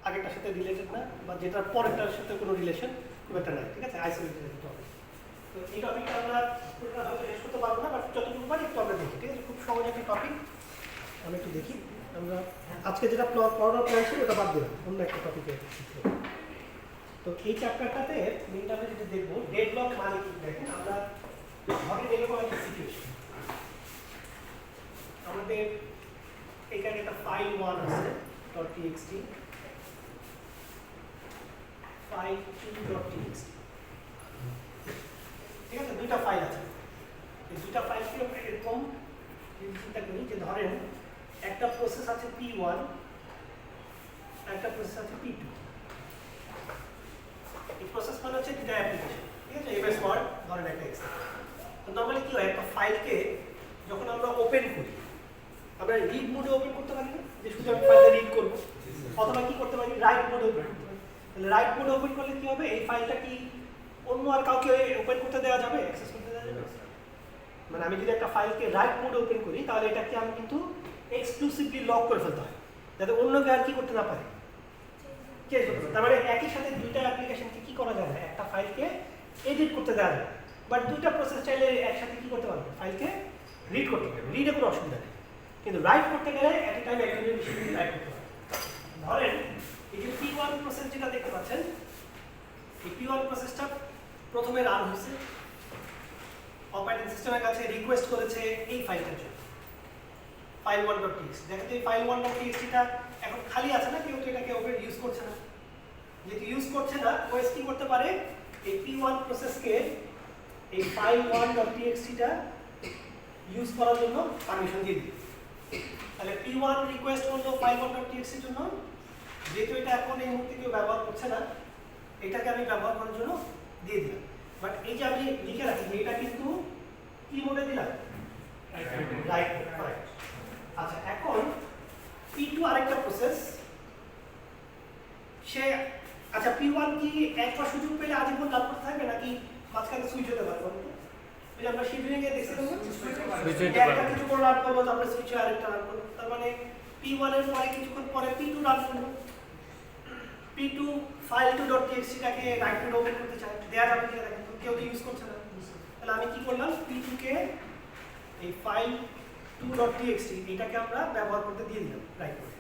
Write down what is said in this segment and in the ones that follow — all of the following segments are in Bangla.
আগেরটার সাথে রিলেটেড না, বা যেটার পরেরটার সাথে কোনো রিলেশন খুব একটা নাই, ঠিক আছে, আইসোলেটেড টপিক। তো এই টপিকটা আমরা পুরোটা হয়তো শেষ করতে পারবো না, বাট যতটুকু পারি একটু আমরা দেখি, ঠিক আছে, খুব সহজ একটা টপিক। আমি একটু দেখি, আমরা আজকে যেটা পড়ানোর প্ল্যান ছিল ওটা বাদ দিলাম, অন্য একটা টপিকে শিখতে। তো এই চ্যাপ্টারটাতে মেইনটা আমরা যেটা দেখবো, ডেডলক মানে কি। দেখেন আমরা ধরেন এরকম একটা সিচুয়েশন, আমাদের এখানে একটা ফাইল 1 আছে .txt, ফাইল 2.txt, ঠিক আছে, দুইটা ফাইল আছে। এই দুইটা ফাইলকে আমরা এরকম চিন্তা করি যে ধরেন একটা প্রসেস আছে P1, একটা প্রসেস আছে P2। এই প্রসেস মানে হচ্ছে দুইটা অ্যাপ্লিকেশন, ঠিক আছে, এমএস ওয়ার্ড ধরেন একটা এক্সেল। তো নরমালি কি হয়, একটা ফাইলকে যখন আমরা ওপেন করি, আমরা রিড মোডে ওপেন করতে পারি না, যে শুধু আমি ফাইলটা রিড করব, অথবা কি করতে পারি, রাইট মোডে ওপেন করতে পারি। তাহলে রাইট মোডে ওপেন করলে কি হবে, এই ফাইলটা কি অন্য আর কাউকে ওপেন করতে দেওয়া যাবে, অ্যাক্সেস করতে দেওয়া যাবে? মানে আমি যদি একটা ফাইলকে রাইট মোডে ওপেন করি, তাহলে এটাকে আমি কিন্তু এক্সক্লুসিভলি লক করে ফেলতে হয়, যাতে অন্য কেউ আর কি করতে না পারে, চেঞ্জ করতে পারে। তার মানে একই সাথে দুইটা অ্যাপ্লিকেশনকে কি করা যাবে, একটা ফাইলকে এডিট করতে দেওয়া যাবে, বাট দুইটা প্রসেস চাইলে একসাথে কি করতে পারবে, ফাইলকে রিড করতে পারবে, রিডে কোনো অসুবিধা নেই। কিন্তু রাইট করতে গেলে এট এ টাইম একজনের বেশি রাইট করতে পারবে। ধরেন এই যে P1 প্রসেস যেটা দেখতে পাচ্ছেন, এই P1 প্রসেসটা প্রথমে রান হয়েছে, অপারেটিং সিস্টেমের কাছে রিকোয়েস্ট করেছে এই ফাইলটার জন্য, ফাইল 1.txt। দেখেন এই ফাইল 1.txt-টা এখন খালি আছে না, কেউ তো এটাকে ওপেন ইউজ করছে না। যেহেতু ইউজ করছে না, ওএস কি করতে পারে, এই P1 প্রসেসকে এই ফাইল 1.txt-টা ইউজ করার জন্য পারমিশন দিয়ে দিবে। তাহলে P1 রিকোয়েস্ট করলো ফাইল 1.txt-র জন্য, যেহেতু এটা এখন এই মুহূর্তে কেউ ব্যবহার করছে না, এটাকে আমি ব্যবহার করার জন্য দিয়ে দিলাম। বাট এই যে আমি লিখে রাখি যে এটা কিন্তু কি মোডে দিলাম, রাইট। আচ্ছা, এখন P2 আরেকটা প্রসেস, সে আচ্ছা P1 কি একবার সুযোগ পেলে আজীবন রান করতে থাকবে, নাকি মাঝখানে সুইচ হতে পারবে? এই আমরা শিডিউলিং এ দেখছিলাম একটা কিছু করে রান করবো, তারপরে সুইচে আরেকটা রান করবো। তার মানে P1 এর পরে কিছুক্ষণ পরে P2 রান করবো। P2 ফাইল 2.txt-টাকে রাইট মোডে ওপেন করতে চাই, দেয়া যাবে কিনা দেখেন, কেউ তো ইউজ করছে না। তাহলে আমি কি করলাম, P2 কে এই ফাইল 2.txt এটাকে আমরা ব্যবহার করতে দিয়ে দিলাম রাইট মোডে,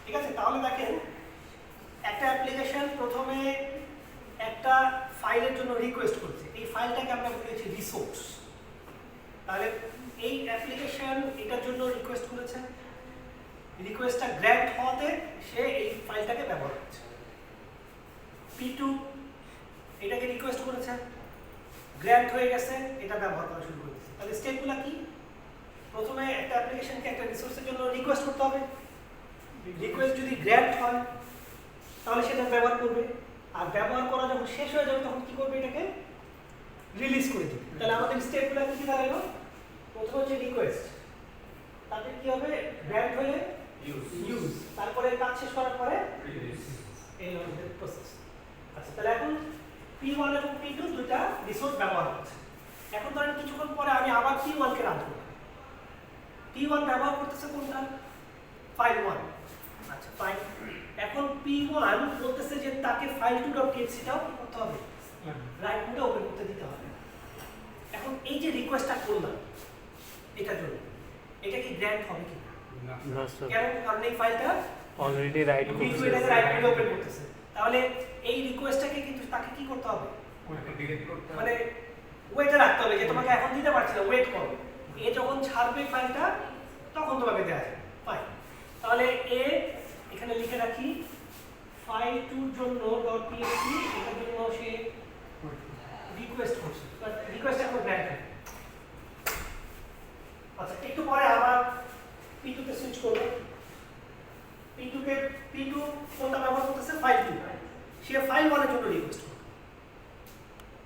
ঠিক আছে। তাহলে দেখেন একটা অ্যাপ্লিকেশন প্রথমে একটা ফাইলের জন্য রিকোয়েস্ট করছে, এই ফাইলটাকে আমরা বলেছি রিসোর্স। তাহলে এই অ্যাপ্লিকেশন এটার জন্য রিকোয়েস্ট করেছে, রিকোয়েস্টটা গ্র্যান্ট হওয়াতে সে এই ফাইলটাকে ব্যবহার করছে। P2 এটাকে রিকোয়েস্ট করেছে, গ্র্যান্ট হয়ে গেছে, এটা ব্যবহার করা শুরু করেছে। তাহলে স্টেপগুলো কি, প্রথমে একটা অ্যাপ্লিকেশনকে একটা রিসোর্সের জন্য রিকোয়েস্ট করতে হবে, রিকোয়েস্ট যদি গ্র্যান্ট হয় তাহলে সেটা ব্যবহার করবে, আর ব্যবহার করা যখন শেষ হয়ে যাবে তখন কি করবে, এটাকে রিলিজ করে দেবে। তাহলে আমাদের স্টেপগুলো কি দাঁড়ালো, প্রথমে হচ্ছে রিকোয়েস্ট, তারপরে কি হবে, গ্র্যান্ট হলে ইউজ, তারপরে কাজ শেষ করার পরে রিলিজ, এই আমাদের প্রসেস। আচ্ছা, তাহলে এখন P1 এবং P2 দুইটা রিসোর্স ব্যবহার করছে। এখন ধরেন কিছুক্ষণ পরে আমি আবার P1 কে রান করব, P1 ব্যবহার করতেছে কোনটা, ফাইল 1। আচ্ছা, ফাইল এখন P1 বলতেছে যে তাকে ফাইল 2.txt-টাও কি করতে হবে, রাইট মোডে ওপেন করতে দিতে হবে। এখন এই যে রিকোয়েস্টটা করলাম এটার জন্য, এটা কি গ্র্যান্ট হবে কি না? কেন? কারণ এই ফাইলটা অলরেডি রাইট P2 এটাকে রাইট মোডে ওপেন করতেছে। তাহলে এই রিকোয়েস্টটাকে কিন্তু তাকে কি করতে হবে, মানে ওয়েটে রাখতে হবে, যে তোমাকে এখন দিতে পারছি না, ওয়েট করো, এ যখন ছাড়বে ফাইলটা তখন তোমাকে দেওয়া যাবে। ফাইন, তাহলে এ এখানে লিখে রাখি ফাইল 2 এর জন্য .txt, এটার জন্য সে রিকোয়েস্ট করছে, বাট রিকোয়েস্ট এখন গ্র্যান্ট হবে। আচ্ছা, একটু পরে আবার P2 তে সুইচ করব, P2 কোনটা ব্যবহার করতেছে, ফাইল 2, সে ফাইল 1 এর জন্য রিকোয়েস্ট করবে,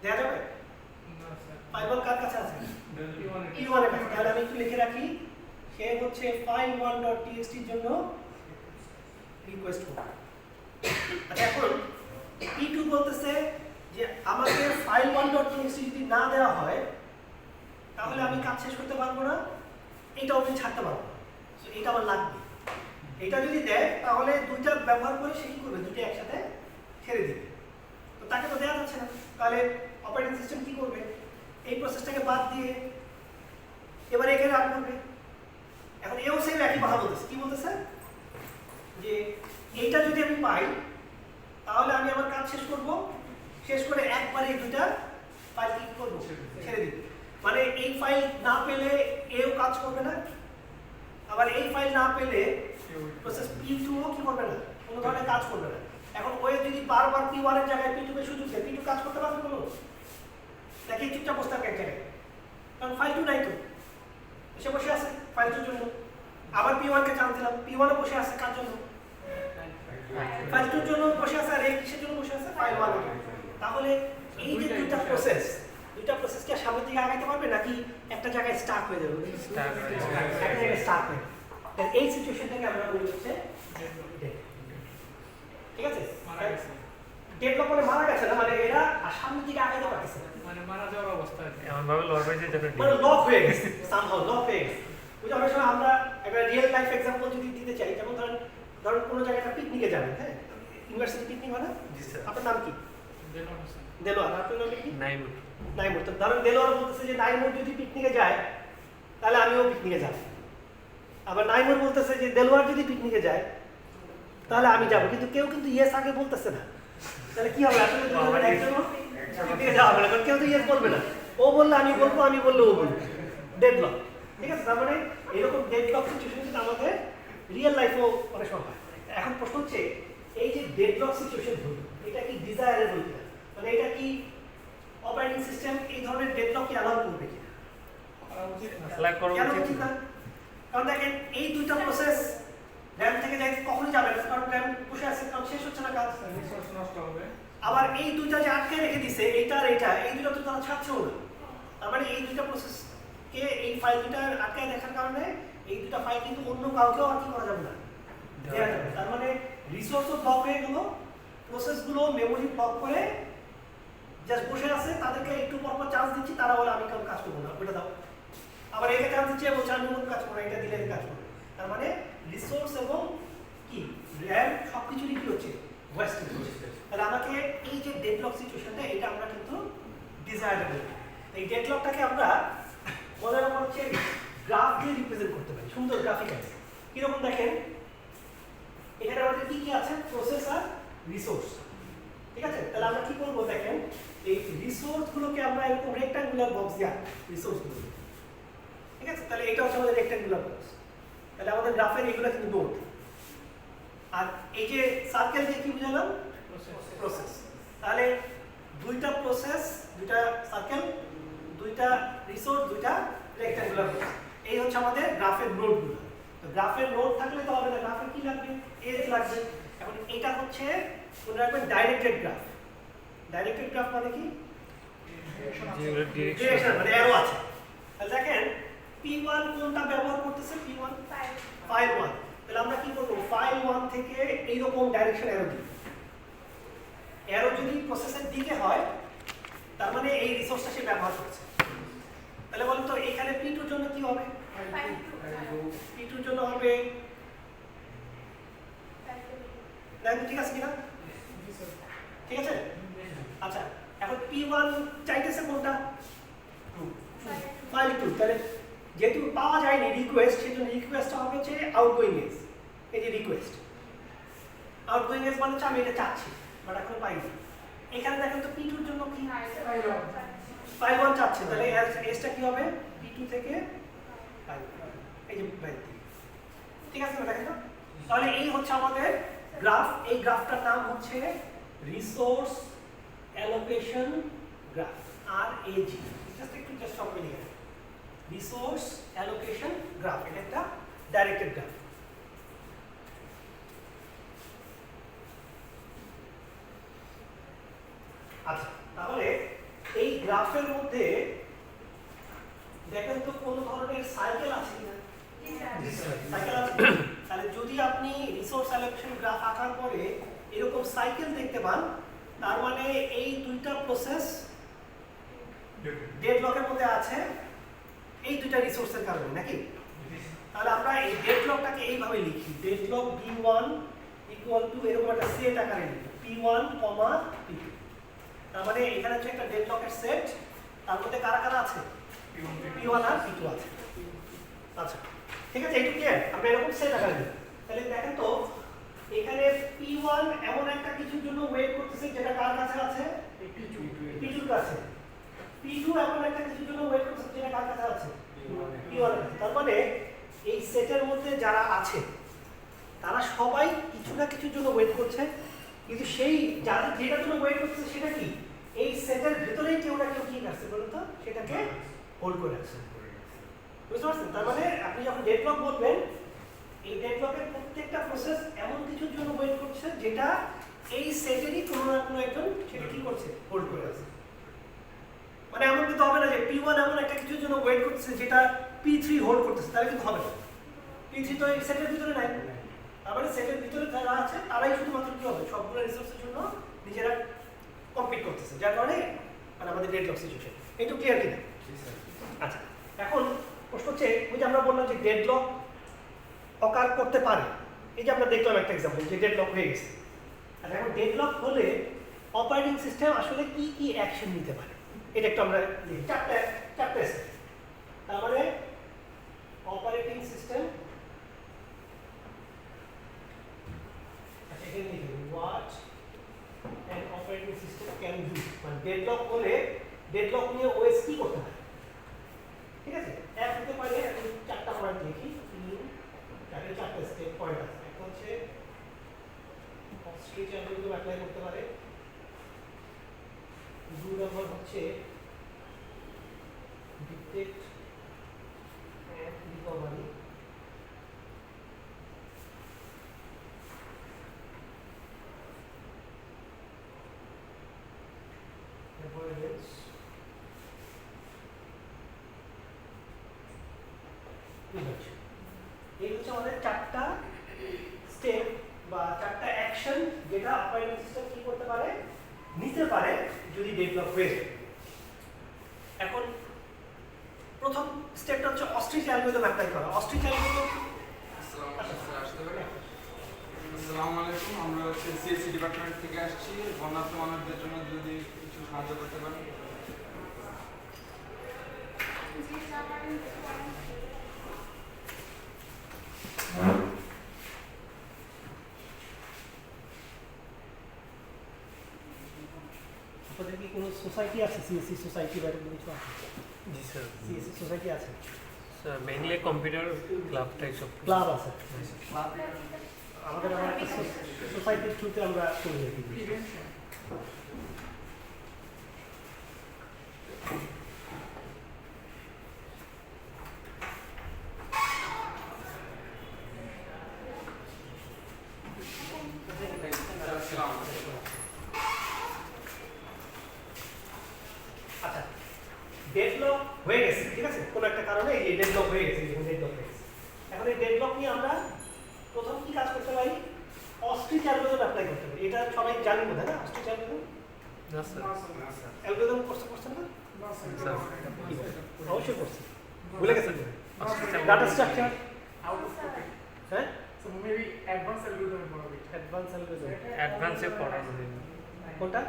দেয়া যাবে? ফাইল 1 কার কাছে আছে, P1 এর কাছে। তাহলে আমি একটু লিখে রাখি, সে হচ্ছে ফাইল 1.txt এর জন্য রিকোয়েস্ট করবে। আচ্ছা, এখন P2 বলতেছে যে আমাকে ফাইল 1.txt যদি না দেওয়া হয় তাহলে আমি কাজ শেষ করতে পারবো না, এটাও আমি ছাড়তে পারবো না, এটা আমার লাগবে। এটা যদি দেয় তাহলে দুইটা ব্যবহার করে সে কি করবে, দুটো একসাথে ছেড়ে দিবে। তো তাকে তো দেওয়া যাচ্ছে না, তাহলে অপারেটিং সিস্টেম কি করবে, এই প্রসেসটাকে বাদ দিয়ে এবার একে রান করবে। এখন এও সেই একই কথা বলতেছে, কি বলতেছে যে এইটা যদি আমি পাই তাহলে আমি আমার কাজ শেষ করব, শেষ করে একবারে এই দুইটা ফাইল কি করব, ছেড়ে দিব। মানে এই ফাইল না পেলে এও কাজ করবে না, আবার এই ফাইল না পেলে প্রসেস P2 ও কি করবে না, কোনো ধরনের কাজ করবে না। এখন ওই যদি বারবার P1 এর জায়গায় P2 কে সুযোগ দেয়, P2 কাজ করতে পারবে কোনো, দেখি চুপচাপ বসে থাকে এক জায়গায়, কারণ ফাইল 2 নাই তো, সে বসে আছে ফাইল 2 জন্য। আবার P1 কে চান্স দিলাম, P1 ও বসে আছে কার জন্য, ফাইল 2 জন্য বসে আছে, আর এই কিসের জন্য বসে আছে, ফাইল 1 এর জন্য। তাহলে এই যে দুইটা প্রসেস কি সামনের দিকে আগাইতে পারবে নাকি একটা জায়গায় স্টাক হয়ে যাবে, একটা জায়গায় স্টাক হয়ে যাবে। এই সিচুয়েশনটাকে আমরা বলি হচ্ছে ঠিক আছে, ডেডলক মানে মারা গেছে না, মানে এরা আর সামনের দিকে আগাইতে পারতেছে না, মানে মারা যাওয়ার অবস্থা এমন ভাবে লক হয়ে যায় যাবে, মানে লক হয়ে গেছে, সামহাউ লক হয়ে গেছে। বুঝছো, অনেক সময় আমরা একটা রিয়েল লাইফ এক্সাম্পল যদি দিতে চাই, যেমন ধরেন কোনো জায়গায় একটা পিকনিকে যাবেন, হ্যাঁ, ইউনিভার্সিটি পিকনিক হয় না, জি স্যার। আপনার নাম কি, দেলোয়ার, আপনার নাম কি, নাইমুর। নাইমুর। তো ধরেন দেলোয়ার বলতেছে যে নাইমুর যদি পিকনিকে যায় তাহলে আমিও পিকনিকে যাব, আবার নাইমুর বলতেছে যে দেলোয়ার যদি পিকনিকে যায় তাহলে আমি যাব, কিন্তু কেউ কিন্তু ইয়েস আগে বলতেছে না। তাহলে কি হবে, আসলে একজনও পিকনিকে যাওয়া হবে না, কারণ কেউ তো ইয়েস বলবে না। ও বললে আমি বলবো, আমি বললে ও বলবে, ডেডলক। ঠিক আছে, তার মানে এরকম ডেডলক সিচুয়েশন কিন্তু আমাদের রিয়েল লাইফেও অনেক সময় হয়। এখন প্রশ্ন হচ্ছে এই যে ডেডলক সিচুয়েশন হলো, এটা কি ডিজায়ারেবল কিনা, মানে এটা কি অপারেটিং সিস্টেম এই ধরনের ডেডলক কি অ্যালাউ করবে কিনা, কেন উচিত না? কারণ দেখেন এই দুইটা প্রসেস র্যাম থেকে যাই কখনোই যাবে না, কারণ র্যাম বসে আছে, কারণ শেষ হচ্ছে না কাজ, রিসোর্স নষ্ট হবে। আবার এই দুইটা যে আটকে রেখে দিছে, এইটা আর এইটা, এই দুটো তো তারা ছাড়ছেও না। তার মানে এই দুইটা প্রসেসকে এই ফাইল দুইটা আটকে দেখার কারণে এই দুইটা ফাইল কিন্তু অন্য কাউকেও আর কি করা যাবে না, দেওয়া যাবে না। তার মানে রিসোর্সও ব্লক হয়ে গেল, প্রসেসগুলো মেমোরি ব্লক করে জাস্ট বসে আছে, তাদেরকে একটু পর পর চান্স দিচ্ছি, তারা বলে আমি কাজ করবো না, ওটা দাও। আবার একে চান্স দিচ্ছি, বলছে আমি কোন কাজ করবো, এটা দিলে কাজ করবো। তার মানে রিসোর্স এবং কি র্যাম সবকিছুরই কি হচ্ছে, ওয়েস্ট হচ্ছে। তাহলে আমাকে এই যে ডেডলক সিচুয়েশনটা, এটা আমরা কিন্তু ডিজায়ারেবল। এই ডেডলকটাকে আমরা মজার ব্যাপার হচ্ছে গ্রাফ দিয়ে রিপ্রেজেন্ট করতে পারি, সুন্দর গ্রাফিক আছে। কিরকম দেখেন, এখানে আমাদের কি কি আছে, প্রসেস আর রিসোর্স। ঠিক আছে, তাহলে আমরা কি করবো দেখেন, এই রিসোর্স গুলোকে আমরা এরকম রেক্টাঙ্গুলার বক্স দিয়া রিসোর্স গুলো, ঠিক আছে, তাহলে এটা হচ্ছে আমাদের রেক্টাঙ্গুলার বক্স। তাহলে আমাদের গ্রাফের এগুলো কিন্তু নোড, আর এই যে সার্কেল দিয়ে কি বুঝালাম, প্রসেস। তাহলে দুইটা প্রসেস, দুইটা সার্কেল, দুইটা রিসোর্স, দুইটা রেক্টাঙ্গুলার বক্স, এই হচ্ছে আমাদের গ্রাফের নোডগুলো। তো গ্রাফের নোড থাকলে তো হবে না, গ্রাফের কি লাগবে, এজ লাগবে। এখন এটা হচ্ছে মনে রাখবেন ডাইরেক্টেড গ্রাফ। ডাইরেক্টেড গ্রাফ মানে কি, ডিরেকশন, মানে অ্যারো আছে। তাহলে দেখেন P1 কোনটা ব্যবহার করতেছে, P1 ফাইল 1। তাহলে আমরা কি করব, ফাইল 1 থেকে এইরকম ডাইরেকশন অ্যারো দিই। অ্যারো যদি প্রসেসের দিকে হয় তার মানে এই রিসোর্সটা সে ব্যবহার করছে। তাহলে বলুন তো এখানে P2 এর জন্য কি হবে, P2 এর জন্য হবে, দেখুন ঠিক আছে কিনা, ঠিক আছে। আচ্ছা, এখন P1 চাইতেছে কোনটা, ফাইল 2। তাহলে যেহেতু পাওয়া যায়নি রিকোয়েস্ট, সেজন্য রিকোয়েস্টটা হবে হচ্ছে আউটগোয়িং এজ। এই যে রিকোয়েস্ট, আউটগোয়িং এজ মানে হচ্ছে আমি এটা চাচ্ছি বাট এখন পাইনি। এখানে দেখেন তো P2 এর জন্য কি, ফাইল 1 চাচ্ছে, তাহলে এজটা কি হবে, P2 থেকে ফাইল, এই যে বাইরে, ঠিক আছে দেখেন তো। তাহলে এই হচ্ছে আমাদের গ্রাফ। এই গ্রাফটার নাম হচ্ছে resource allocation graph, RAG। Just সব মিলিয়ে গেছে, রিসোর্স অ্যালোকেশন গ্রাফ। এটা একটা ডাইরেক্টেড গ্রাফ। আচ্ছা, তাহলে এই গ্রাফের মধ্যে দেখেন তো কোন ধরনের সাইকেল আছে কিনা, সাইকেল আছে। তাহলে যদি আপনি রিসোর্স অ্যালোকেশন গ্রাফ আঁকার পরে এরকম সাইকেল দেখতে পান, তার মানে এই দুইটা প্রসেস ডেডলকের মধ্যে আছে এই দুইটা রিসোর্সের কারণে, নাকি? তাহলে আমরা এই ডেডলকটাকে এইভাবে লিখি, ডেডলক B1 ইকুয়াল টু এরকম একটা সেট আকারে লিখব P1, P2। তার মানে এখানে হচ্ছে একটা ডেডলকের সেট, তার মধ্যে কারা কারা আছে? P1 আর P2 আছে। আচ্ছা ঠিক আছে, এইটুকু ক্লিয়ার? আমরা এরকম সেট আকারে লিখব। তাহলে দেখেন তো এখানে P1 এমন একটা কিছুর জন্য ওয়েট করতেছে যেটা কার কাছে আছে? P2 এর কাছে। P2 এমন একটা কিছুর জন্য ওয়েট করতেছে যেটা কার কাছে আছে? P1 এর কাছে। তার মানে এই সেটের মধ্যে যারা আছে তারা সবাই কিছু না কিছুর জন্য ওয়েট করছে, কিন্তু সেই যাদের যেটার জন্য ওয়েট করছে সেটা কি? এই সেটের ভিতরেই কেউ না কেউ কি করছে বলুন তো, সেটাকে হোল্ড করে আছে। বুঝতে পারছেন? তার মানে আপনি যখন ডেডলক বলবেন, এই ডেডলকের প্রত্যেকটা প্রসেস এমন কিছুর জন্য ওয়েট করছে যেটা এই সেটেরই কোনো না কোনো একজন সেটা কি করছে? হোল্ড করে আছে। মানে এমন কিন্তু হবে না যে P1 এমন একটা কিছুর জন্য ওয়েট করতেছে যেটা P3 হোল্ড করতেছে, তাহলে কিন্তু হবে না। P3 তো এই সেটের ভিতরে নাই। তার মানে সেটের ভিতরে যারা আছে তারাই শুধুমাত্র কি হবে? সবগুলো রিসোর্সের জন্য নিজেরা কম্পিট করতেছে, যার কারণে মানে আমাদের ডেডলক সিচুয়েশন। একটু ক্লিয়ার কিনা? আচ্ছা এখন প্রশ্ন হচ্ছে, ওই যে আমরা বললাম যে ডেডলক অকার করতে পারে, এই যে আমরা দেখলাম একটা এক্সাম্পল যে ডেডলক হয়ে গেছে। আর এখন ডেডলক হলে অপারেটিং সিস্টেম আসলে কি কি অ্যাকশন নিতে পারে এটা একটু আমরা লিখি। চারটে স্টেপ। তার মানে অপারেটিং সিস্টেম, আচ্ছা এখানে লিখি what an operating system can do. মানে ডেডলক হলে ডেডলক নিয়ে ওএস কি করতে পারে, ঠিক আছে? এক হতে পারে, আমি চারটা পয়েন্ট লিখি, চারটা স্টেপ পয়েন্ট আছে। একটা হচ্ছে অস্ট্রিচ অ্যালগরিদম অ্যাপ্লাই করতে পারে, 2 নম্বর হচ্ছে ডিটেক্ট এন্ড রিকভারি, অ্যাভয়েডেন্স, এই হচ্ছে আমাদের চারটা স্টেপ বা চারটা অ্যাকশন যেটা অপারেটিং সিস্টেম কি করতে পারে, নিতে পারে যদি ডেভেলপ হয়ে যায়। এখন প্রথম স্টেপটা হচ্ছে অস্ট্রিচ অ্যালগরিদম অ্যাপ্লাই করা। অস্ট্রিচ অ্যালগরিদম, আসসালামু আলাইকুম, আমরা হচ্ছে সিএসসি ডিপার্টমেন্ট থেকে আসছি। বন্যার্থ মানুষদের জন্য যদি কিছু সাহায্য করতে পারেন। আপনাদের কি কোনো সোসাইটি আছে? সিএসসি সোসাইটি বা এরকম কিছু আছে? জি স্যার। সিএসসি সোসাইটি আছে, sir mainly computer club type of club আছে। আমাদের আমার একটা সোসাইটির থ্রুতে আমরা করি আর কি। আচ্ছা ডেডলক হয়ে গেছে, ঠিক আছে? কোনো একটা কারণে এই ডেডলক হয়ে গেছে, ডেডলক হয়ে গেছে। এখন এই ডেডলক নিয়ে আমরা প্রথম কি কাজ করতে পারি? অস্ট্রিচ অ্যালগরিদম অ্যাপ্লাই করতে পারি। এটা সবাই জানেন বোধ হয় না? অস্ট্রিচ অ্যালগরিদম না স্যার। অ্যালগরিদম করছেন না? স্যার অবশ্যই করছি, ভুলে গেছেন? ডাটা স্ট্রাকচার, হ্যাঁ So maybe advanced algorithm for it. Advance algorithm. অ্যাডভান্সে পড়া যদি কোনটা?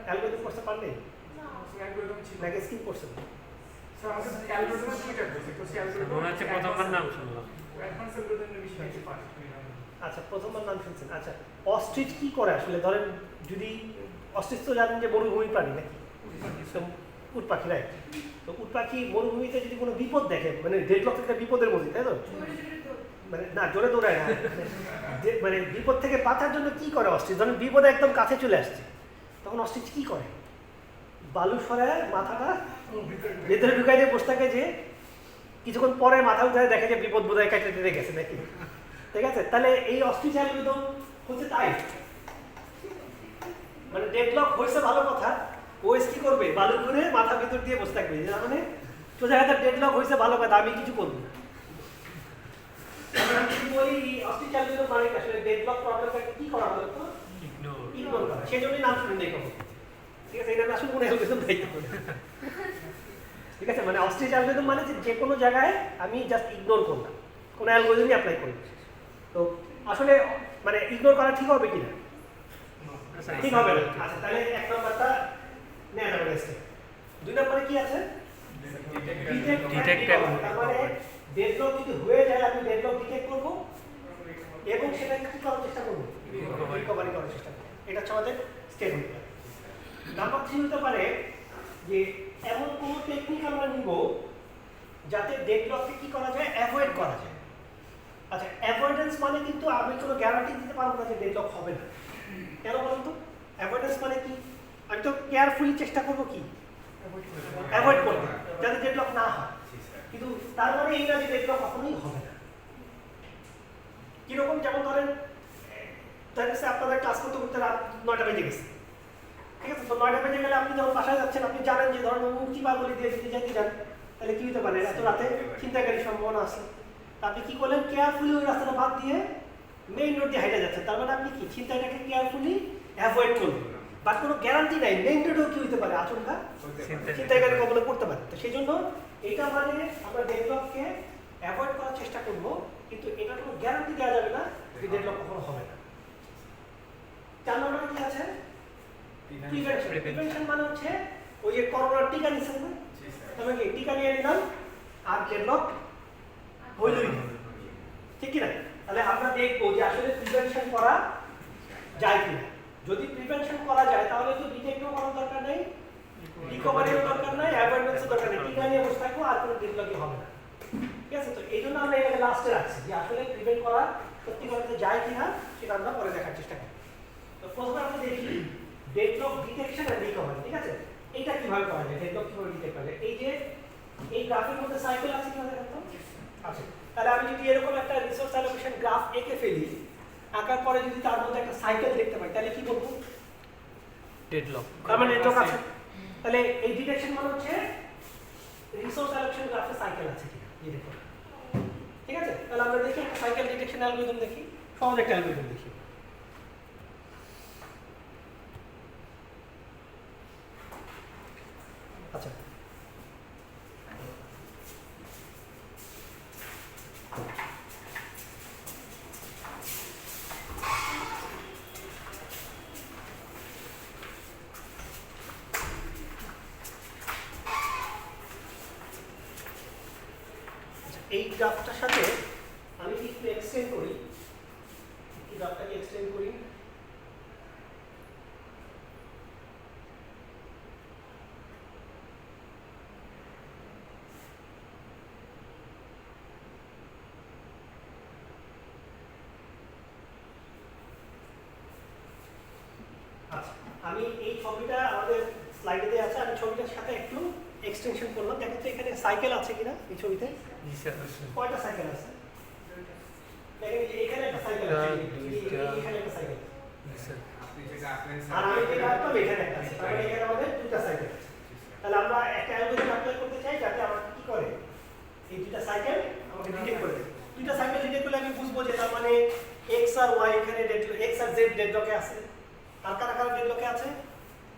অ্যালগরিদম করতে পারলে So algorithm ছিল। নাকি স্কিপ করছেন? So আমাদের algorithm এর দুইটা আছে। তো সেই algorithm মনে হচ্ছে প্রথমবার নাম শুনলাম। advanced algorithm এর বিষয়ে কিছু পাস। আচ্ছা প্রথমবার নাম শুনছেন। আচ্ছা অস্ট্রিচ কি করে আসলে? ধরেন যদি অস্ট্রিচ তো জানেন যে মরুভূমি প্রাণী নাকি, উট পাখি, রাইট? তো উট পাখি মরুভূমিতে যদি কোনো বিপদ দেখে, মানে ডেডলক একটা বিপদের মধ্যে, তাই তো? মানে না জোরে দৌড়ায় না, মানে বিপদ থেকে বাঁচার জন্য কি করে অস্ট্রিচ? ধরেন বিপদে একদম কাছে চলে আসছে, তখন অস্ট্রিচ কি করে? বালু সরায় মাথাটা ভেতরে ঢুকাই দিয়ে বসে থাকে, যে কিছুক্ষণ পরে মাথা উঠায় দেখে যে বিপদ বোধহয় কেটে টেটে গেছে নাকি, ঠিক আছে? তাহলে এই অস্ট্রিচ অ্যালগরিদম হচ্ছে তাই, মানে ডেডলক হয়েছে ভালো কথা, ওএস কি করবে? বালু ঘুরে মাথা ভিতর দিয়ে বসে থাকবে, যে মানে সোজা কথা ডেডলক হয়েছে ভালো কথা, আমি কিছু করবো না। ওই অস্ট্রিচ অ্যালগরিদম মানে আসলে ডেডলক প্রবলেমটাকে কি করা হলো? তো ইগনোর করা, সেজন্যই নাম শুনে নেই কখনো, ঠিক আছে? এটা আমি আসলে কোনো অ্যালগরিদম দেখতে পারি, ঠিক আছে? মানে অস্ট্রিচ অ্যালগরিদম মানে যে কোনো জায়গায় আমি জাস্ট ইগনোর করলাম, কোনো অ্যালগরিদমই অ্যাপ্লাই করি। তো আসলে মানে ইগনোর করা ঠিক হবে কিনা? আচ্ছা, ঠিক হবে না। আচ্ছা তাহলে এক নম্বরটা নেওয়া যাবে নেক্সট। দুই নম্বরে কি আছে? Detect তার মানে ডেডলক যদি হয়ে যায় আমি ডেডলক ডিটেক্ট করব এবং সেটাকে কি করার চেষ্টা করব? রিকভারি করার চেষ্টা করব। এটা হচ্ছে আমাদের স্টেপ হতে পারে। নাম্বার 3 হতে পারে যে এমন কোন টেকনিক আমরা নিব যাতে ডেডলককে কি করা যায়? অ্যাভয়েড করা যায়। আচ্ছা অ্যাভয়েডেন্স মানে কিন্তু আমি কোনো গ্যারান্টি দিতে পারবো না যে ডেডলক হবে না। কেন বলুন তো? অ্যাভয়েডেন্স মানে কি? আমি তো কেয়ারফুলি চেষ্টা করব কি? অ্যাভয়েড করব যাতে ডেডলক না হয়। কিন্তু তার মানে এই না যে ডেডলক কখনোই হবে না। কিরকম? যেমন ধরেন আপনাদের ক্লাস করতে করতে রাত 9টা বেজে গেছে, ঠিক আছে? তো 9টা বেজে গেলে আপনি যখন বাসায় যাচ্ছেন আপনি জানেন যে ধরেন মুক্তি পাগলি দিয়ে যদি যেতে যান তাহলে কি হতে পারে? এত রাতে চিন্তাকারী সম্ভাবনা আছে। আপনি কি করলেন? কেয়ারফুলি ওই রাস্তাটা বাদ দিয়ে মেইন রোড দিয়ে হাইটে যাচ্ছেন। তার মানে আপনি কি চিন্তাটাকে কেয়ারফুলি অ্যাভয়েড করবেন। বাট কোনো গ্যারান্টি নাই মেইন রোডেও কি হতে পারে? আচমকা চিন্তাকারী কবলে পড়তে পারে। তো সেই জন্য এইটা মানে আমরা ডেডলককে অ্যাভয়েড করার চেষ্টা করব, কিন্তু এটার কোনো গ্যারান্টি দেওয়া যাবে না যে ডেডলক কখনো হবে না। 4 নম্বরে কি আছে? প্রিভেনশন। প্রিভেনশন মানে হচ্ছে ওই যে করোনার টিকা নিছেন না, তবে কি টিকা নিয়ে নিলাম আর ডেডলক হইলই না, ঠিক কি না? তাহলে আমরা দেখবো যে আসলে প্রিভেনশন করা যায় কিনা। যদি প্রিভেনশন করা যায় তাহলে তো ডিটেক্টও করার দরকার নেই, রিকভারিও দরকার নাই, অ্যাভয়েডেন্সও দরকার নেই। টিকা নিয়ে বসে থাকবো আর কোনো ডেডলকই হবে না, ঠিক আছে? তো এই জন্য আমরা এটাকে লাস্টে রাখছি যে আসলে প্রিভেন্ট করা সত্যি করতে যায় কিনা সেটা আমরা পরে দেখার চেষ্টা করি। তো প্রথমে আমরা দেখি ডেডলক ডিটেকশন এন্ড রিকভারি, ঠিক আছে? এটা কিভাবে করা যায়? ডেডলক কিভাবে ডিটেক্ট করা যায়? এই যে এই গ্রাফের মধ্যে সাইকেল আছে কিভাবে দেখো? আচ্ছা তাহলে আমি যদি এরকম একটা রিসোর্স অ্যালোকেশন গ্রাফ এঁকে ফেলি, আঁকার পরে যদি তার মধ্যে একটা সাইকেল দেখতে পাই তাহলে কি বলবো? ডেডলক। তার মানে ডেডলক আছে। তাহলে এই ডিটেকশন মানে হচ্ছে রিসোর্স অ্যালোকেশন গ্রাফে সাইকেল আছে কিনা এই দেখো, ঠিক আছে? তাহলে আমরা দেখি একটা সাইকেল ডিটেকশন অ্যালগরিদম দেখি, সহজ একটা অ্যালগরিদম দেখি। আচ্ছা এই গ্রাফটার সাথে আমি একটু এক্সটেন্ড করি, এই গ্রাফটাকে এক্সটেন্ড করি। আচ্ছা আমি এই ছবিটা আমাদের স্লাইডে দেওয়া আছে, আমি ছবিটার সাথে একটু এক্সটেনশন করলাম। দেখো তো এখানে সাইকেল আছে কিনা এই ছবিতে? জি স্যার। কয়টা সাইকেল আছে? দেখেন যে এখানে একটা সাইকেল আছে, এখানে একটা সাইকেল আছে, জি স্যার। আর আমি যেটা রাখলাম এখানে একটা আছে। তাহলে এখানে আমাদের দুটো সাইকেল আছে। তাহলে আমরা একটা অ্যালগরিদম অ্যাপ্লাই করতে চাই যাতে আমাকে কি করে এই দুটো সাইকেল আমাকে ডিটেক্ট করে দেয়। দুটো সাইকেল ডিটেক্ট করলে আমি বুঝবো যে তার মানে এক্স আর ওয়াই এখানে এক্স আর জেড ডেডলকে আছে। আর কারা কারা ডেডলকে আছে?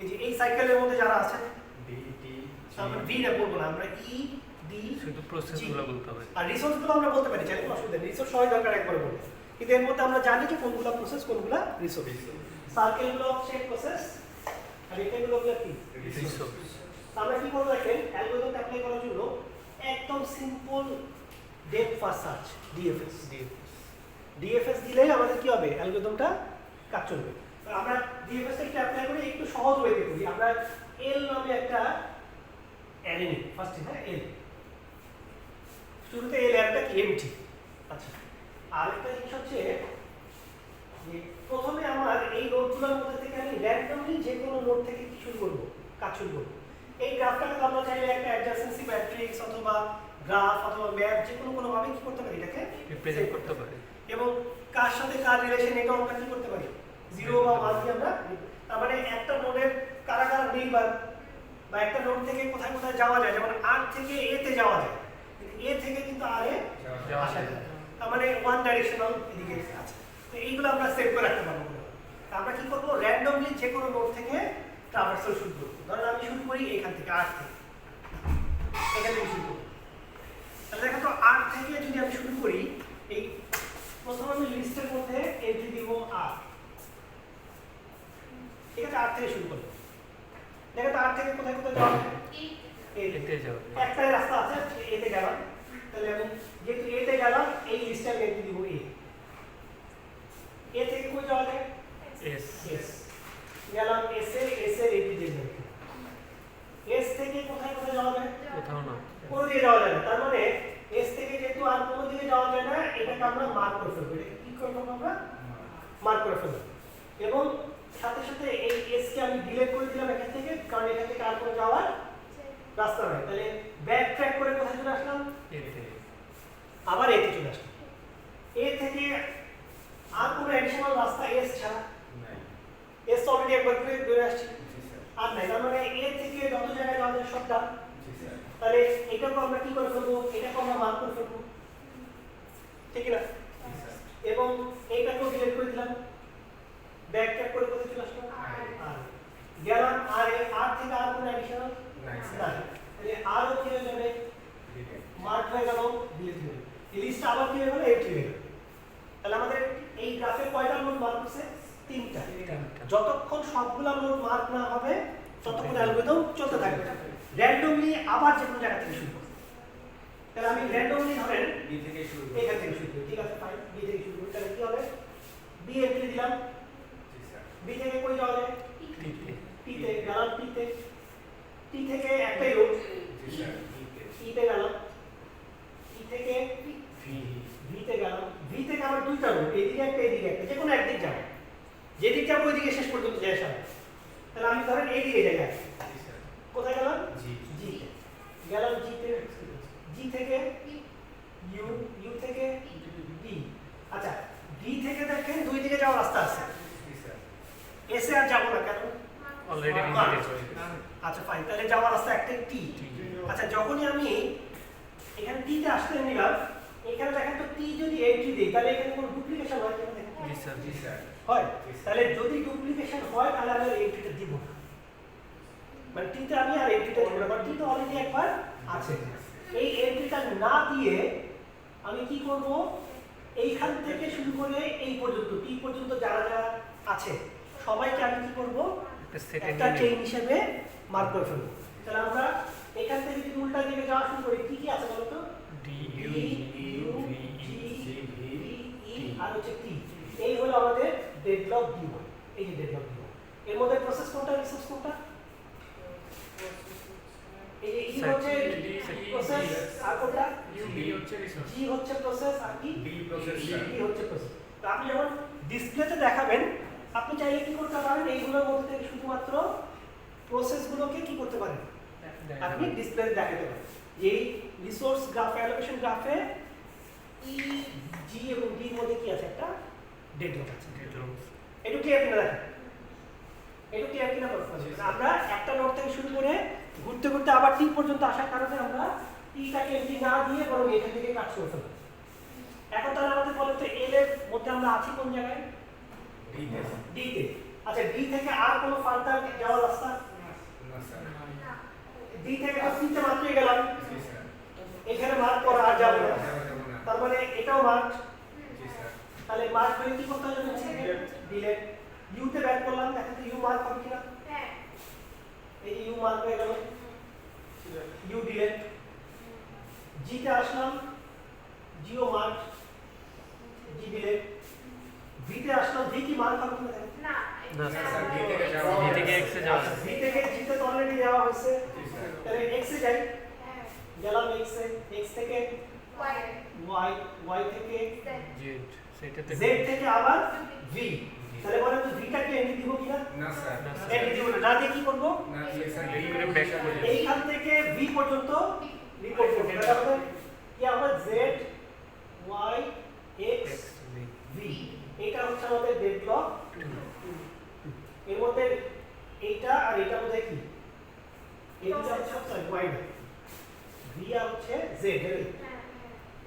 এই যে এই সাইকেলের মধ্যে যারা আছে আমরা ভি না বলবো না, আমরা ই ডি শুধু প্রসেসগুলো বলতে হবে। আর রিসোর্সগুলো আমরা বলতে পারি, চাইলে কোনো অসুবিধা নেই। রিসোর্স সবাই দরকার একবার বলবো, কিন্তু এর মধ্যে আমরা জানি যে কোনগুলো প্রসেস কোনগুলো রিসোর্স। সার্কেলগুলো হচ্ছে প্রসেস আর এখানেগুলো হলো কি রিসোর্স। আমরা কি করব দেখেন অ্যালগরিদম অ্যাপ্লাই করার জন্য একদম simple depth first search DFS. DFS দিলেই আমাদের কি হবে? অ্যালগরিদমটা কাজ চলবে। আমরা ডিএফএস টা অ্যাপ্লাই করে একটু সহজ ওয়েতে করি। আমরা এল নামে একটা অ্যারে নিই ফার্স্টে, হ্যাঁ এল। শুরুতে এল একটা কি এমটি। আচ্ছা আরেকটা জিনিস হচ্ছে যে প্রথমে আমার এই নোডগুলোর মধ্যে থেকে আমি র্যান্ডমলি যে কোনো নোড থেকে কি শুরু করব? কাজ শুরু করব। এই গ্রাফটাকে আমরা চাইলে একটা অ্যাডজাসেন্সি ম্যাট্রিক্স অথবা গ্রাফ অথবা ম্যাপ যে কোনো ভাবে কি করতে পারি? এটাকে রিপ্রেজেন্ট করতে পারি। এবং কার সাথে কার রিলেশন এটাও আমরা কি করতে পারি? 0 বা 1 দিয়ে আমরা, তার মানে একটা নোডের কারা কারা নেইবার বা একটা নোড থেকে কোথায় কোথায় যাওয়া যায়, যেমন আর থেকে এ তে যাওয়া যায়, কিন্তু এ থেকে কিন্তু আর এ আসা যায়। তার মানে ওয়ান ডাইরেকশনাল এদিকে আছে। তো এইগুলো আমরা সেভ করে রাখতে পারবো। আমরা কি করব? র্যান্ডমলি যে কোনো নোড থেকে ট্রাভার্সাল শুরু করব। ধরেন আমি শুরু করি এখান থেকে আর থেকে, এখান থেকে শুরু করব। তাহলে দেখো তো আর থেকে যদি আমি শুরু করি এই প্রথমে আমি লিস্টের মধ্যে এন্ট্রি দিব আর, ঠিক আছে, আর থেকে শুরু করব। দেখো তো আর থেকে কোথায় কোথায় যাওয়া যায়? এতে যাবে। একটাই রাস্তা আছে, এতে গেলাম। তাহলে আমি যেহেতু এতে গেলাম, এই লিস্টে আমি এন্ট্রি দিব এ থেকে কই যাওয়া যায়? এস। এস গেলাম, এস এর এন্ট্রি দিয়ে দিলাম। এস থেকে কোথায় কোথায় যাওয়া যায়? কোথাও না। কোনো দিকে যাওয়া যায় না। তার মানে এস থেকে যেহেতু আর কোনো দিকে যাওয়া যায় না, এটাকে আমরা মার্ক করে ফেলবো। এটা কি করে ফেলবো আমরা? মার্ক করে ফেলবো। এবং সাথে সাথে এই এস কে আমি ডিলিট করে দিলাম এখান থেকে, কারণ এখান থেকে আর কোনো যাওয়ার রাস্তা নাই। তাহলে ব্যাক ট্র্যাক করে কোথায় চলে আসলাম? এতে। আবার এতে চলে আসলাম। এ থেকে আর কোনো অ্যাডিশনাল রাস্তা এস ছাড়া? এস অলরেডি একবার করে বেরিয়ে আসছে, আর নাই। তার মানে এ থেকে যত জায়গায় যাওয়া যায় সব ডান। তাহলে এটাকে আমরা কি করে ফেলবো? এটাকে আমরা মার্ক করে ফেলবো, ঠিক না? এবং এইটাকেও ডিলিট করে দিলাম, ব্যাক ট্র্যাক করে কোথায় চলে আসলাম? আর গেলাম আর থেকে আর কোনো অ্যাডিশনাল নাই। তাহলে আরও কি হয়ে যাবে? মার্ক হয়ে গেল, ডিলিট হয়ে গেল। এই লিস্টটা আবার কি হয়ে গেল? এন্ট্রি হয়ে গেল। তাহলে আমাদের এই গ্রাফে কয়টা নোড মার্ক হচ্ছে? 3টা। যতক্ষণ সবগুলা নোড মার্ক না হবে ততক্ষণ অ্যালগরিদম চলতে থাকবে। র্যান্ডমলি আবার যে কোনো জায়গা থেকে শুরু করব। তাহলে আমি র্যান্ডমলি ধরেন বি থেকে শুরু করব। এখান থেকে শুরু করি, ঠিক আছে, ফাইন। বি থেকে শুরু করি। তাহলে কি হবে? বি এন্ট্রি দিলাম, বি থেকে কই যাওয়া যায়? টিতে। টি তে গেলাম, টি থেকে একটাই রোড, ই তে গেলাম, ই থেকে ভি তে গেলাম, ভি থেকে আবার দুইটা রোড, এদিকে একটা এদিকে একটা, যে কোনো একদিক যাবো, যেদিক যাবো ওইদিকে শেষ পর্যন্ত যায় আসা। তাহলে আমি ধরেন এইদিকে যাই, কোথায় গেলাম? জি তে গেলাম, জি থেকে ইউ, ইউ থেকে ডি। আচ্ছা, ডি থেকে দেখেন দুই দিকে যাওয়ার রাস্তা আছে, এসে আর যাবো না, কেন? Already mark. কমপ্লিট হয়ে গেছে। আচ্ছা ফাইন, তাহলে যাওয়ার রাস্তা একটাই টি। আচ্ছা, যখনই আমি এখানে টি তে আসতে নিলাম, এখানে দেখেন তো টি যদি এন্ট্রি দেই তাহলে এখানে কোনো ডুপ্লিকেশন হয় কিনা দেখেন? জি স্যার। হয়। তাহলে যদি ডুপ্লিকেশন হয় তাহলে আমি এন্ট্রিটা দিব না, মানে টি তে আমি আর এন্ট্রিটা দিব না, কারণ টি তো অলরেডি একবার আছে। এই এন্ট্রিটা না দিয়ে আমি কি করব? এইখান থেকে শুরু করে এই পর্যন্ত টি পর্যন্ত যারা যারা আছে সবাইকে আমি কি করব? একটা চেইন হিসেবে মার্ক করে ফেলবো। তাহলে আমরা এখান থেকে যদি উল্টা দিকে যাওয়া শুরু করি, কি কি আছে বলতো? D U U V E R হচ্ছে টি। এই হলো আমাদের ডেডলক D1। এই যে ডেডলক D1, এর মধ্যে প্রসেস কোনটা, রিসোর্স কোনটা? এই যে ই হচ্ছে প্রসেস, আর কোনটা? ইউবি হচ্ছে রিসোর্স, জি হচ্ছে প্রসেস, আর কি? D process. ডি হচ্ছে প্রসেস। তো আপনি যখন ডিসপ্লেতে দেখাবেন, আপনি চাইলে কি করতে পারেন? এইগুলোর মধ্যে থেকে শুধুমাত্র প্রসেসগুলোকে কি করতে পারেন? আপনি ডিসপ্লেতে দেখাতে পারেন। এই রিসোর্স গ্রাফ, অ্যালোকেশন গ্রাফে ই, জি এবং ডি এর মধ্যে কি আছে? একটা ডেডলক আছে। এটা ক্লিয়ার কিনা দেখেন, এটা ক্লিয়ার কিনা বলতে পারছি। আমরা একটা নোড থেকে শুরু করে ঘুরতে ঘুরতে আবার টি পর্যন্ত আসার কারণে আমরা টিটাকে এন্ট্রি না দিয়ে বরং এখান থেকে কাজ করতে পারি। এখন তাহলে আমাদের বলেন তো এল এর মধ্যে আমরা আছি কোন জায়গায়? ডি তে। আচ্ছা, ডি থেকে আর কোনো ফার্দার যাওয়ার রাস্তা? ডি থেকে তো সি তে মাত্রই গেলাম, এখানে মার্ক করা আর যাবে না, তার মানে এটাও মার্ক। তাহলে মার্ক হয়ে কি করতে হবে? ডিলিট। ইউ তে ব্যাক করলাম, দেখেন তো ইউ মার্ক হবে কিনা? এই যে ইউ মার্ক হয়ে গেল, ইউ ডিলিট। জি তে আসলাম, জিও মার্ক, জি ডিলিট। ভি তে আসলাম, ভি কি মার্ক হবে কিনা দেখেন? না স্যার, ডি থেকে এক্স এ যাওয়া। ভি থেকে জি তে তো অলরেডি যাওয়া হয়েছে, তাহলে এক্স এ যাই, গেলাম এক্স এ, এক্স থেকে ওয়াই, ওয়াই থেকে জেড, সেটাতে জেড থেকে আবার ভি। তাহলে বলেন তো ভিটা কি এন্ট্রি দিব কিনা? না স্যার, এন্ট্রি দিব না, না দিয়ে কি করব? না স্যার, ডি করে ব্যাক করে যাবে। এইখান থেকে ভি পর্যন্ত রিপোর্ট করব। তাহলে আমাদের কি হবে? Z Y X X V V. এটা হচ্ছে আমাদের ডেডলক। এর মধ্যে এইটা আর এটা মধ্যে কি? এইটা হচ্ছে সরি ওয়াই না, ভি আর হচ্ছে জেড।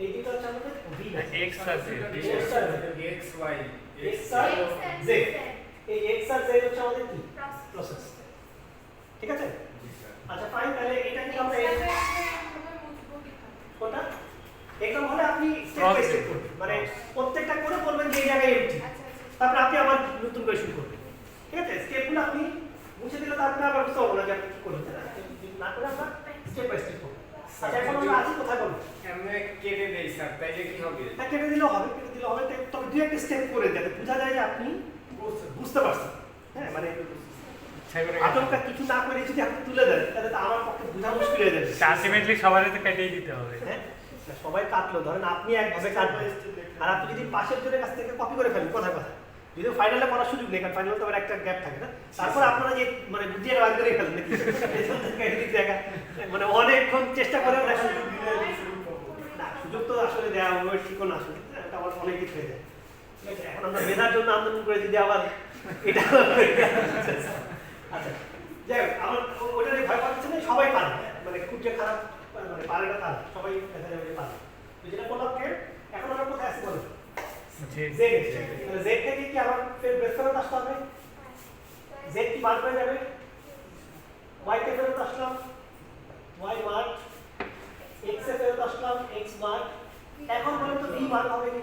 এই দুটো হচ্ছে আমাদের ভি এক্স আর জেড। এক্স ওয়াই এক্স আর জেড। এই এক্স আর জেড হচ্ছে আমাদের কি? প্রসেস। ঠিক আছে? জি স্যার। আচ্ছা ফাইন, তাহলে এটা কি আমরা কোনটা এরকম হলে আপনি স্টেপ বাই স্টেপ করবেন, মানে প্রত্যেকটা করে বলবেন যে এই জায়গায় এমটি, তারপরে আপনি আবার নতুন করে শুরু করবেন। ঠিক আছে, স্টেপগুলো আপনি মুছে দিলে তারপরে আবার বুঝতে পারবো না যে আপনি কি করবেন, তাই না? না করে আমরা স্টেপ বাই স্টেপ করবো। আচ্ছা, এখন আমরা আছি কোথায় বলবো? এমনি কেটে দেই স্যার, তাইলে কি হবে? হ্যাঁ, কেটে দিলেও হবে, তবে দুই একটা স্টেপ করে যাতে বোঝা যায় যে আপনি বুঝতে পারছেন। হ্যাঁ, মানে আচমকা কিছু না করে যদি আপনি তুলে দেন তাহলে তো আমার পক্ষে বোঝা মুশকিল হয়ে যাবে। আলটিমেটলি সবারই তো কেটেই দিতে হবে। হ্যাঁ, সবাই কাটলো, ধরেন আপনি একভাবে কাটবেন আর আপনি যদি পাশের জনের কাছ থেকে কপি করে ফেলেন কথা যদি ফাইনালে পড়ার সুযোগ নেই, কারণ ফাইনালে তো আবার একটা গ্যাপ থাকে না, তারপর আপনারা যে মানে বুঝিয়ে বার করে ফেলেন নাকি দেখা মানে অনেকক্ষণ চেষ্টা করে না, সুযোগ তো আসলে দেওয়া হবে ঠিকও না, আসলে এটা আমার অনেক কিছু হয়ে যায়। ঠিক আছে, এখন আমরা মেধার জন্য আন্দোলন করে যদি আবার এটা আচ্ছা যাই হোক, আমার ওটারে ভয় পাচ্ছে না, সবাই পারে, মানে খুব যে খারাপ মানে পারে না তা না, সবাই দেখা যাবে যে পারে। তো যেটা বললাম কে, এখন আমরা কোথায় আছি বলো? জেড থেকে কি আবার ফের বের ফেরত আসতে হবে? জেড কি বার হয়ে যাবে? ওয়াই তে ফেরত আসলাম, ওয়াই মার্ক, এক্স এ ফেরত আসলাম, এক্স মার্ক। এখন বলেন তো ভি মার্ক হবে কি?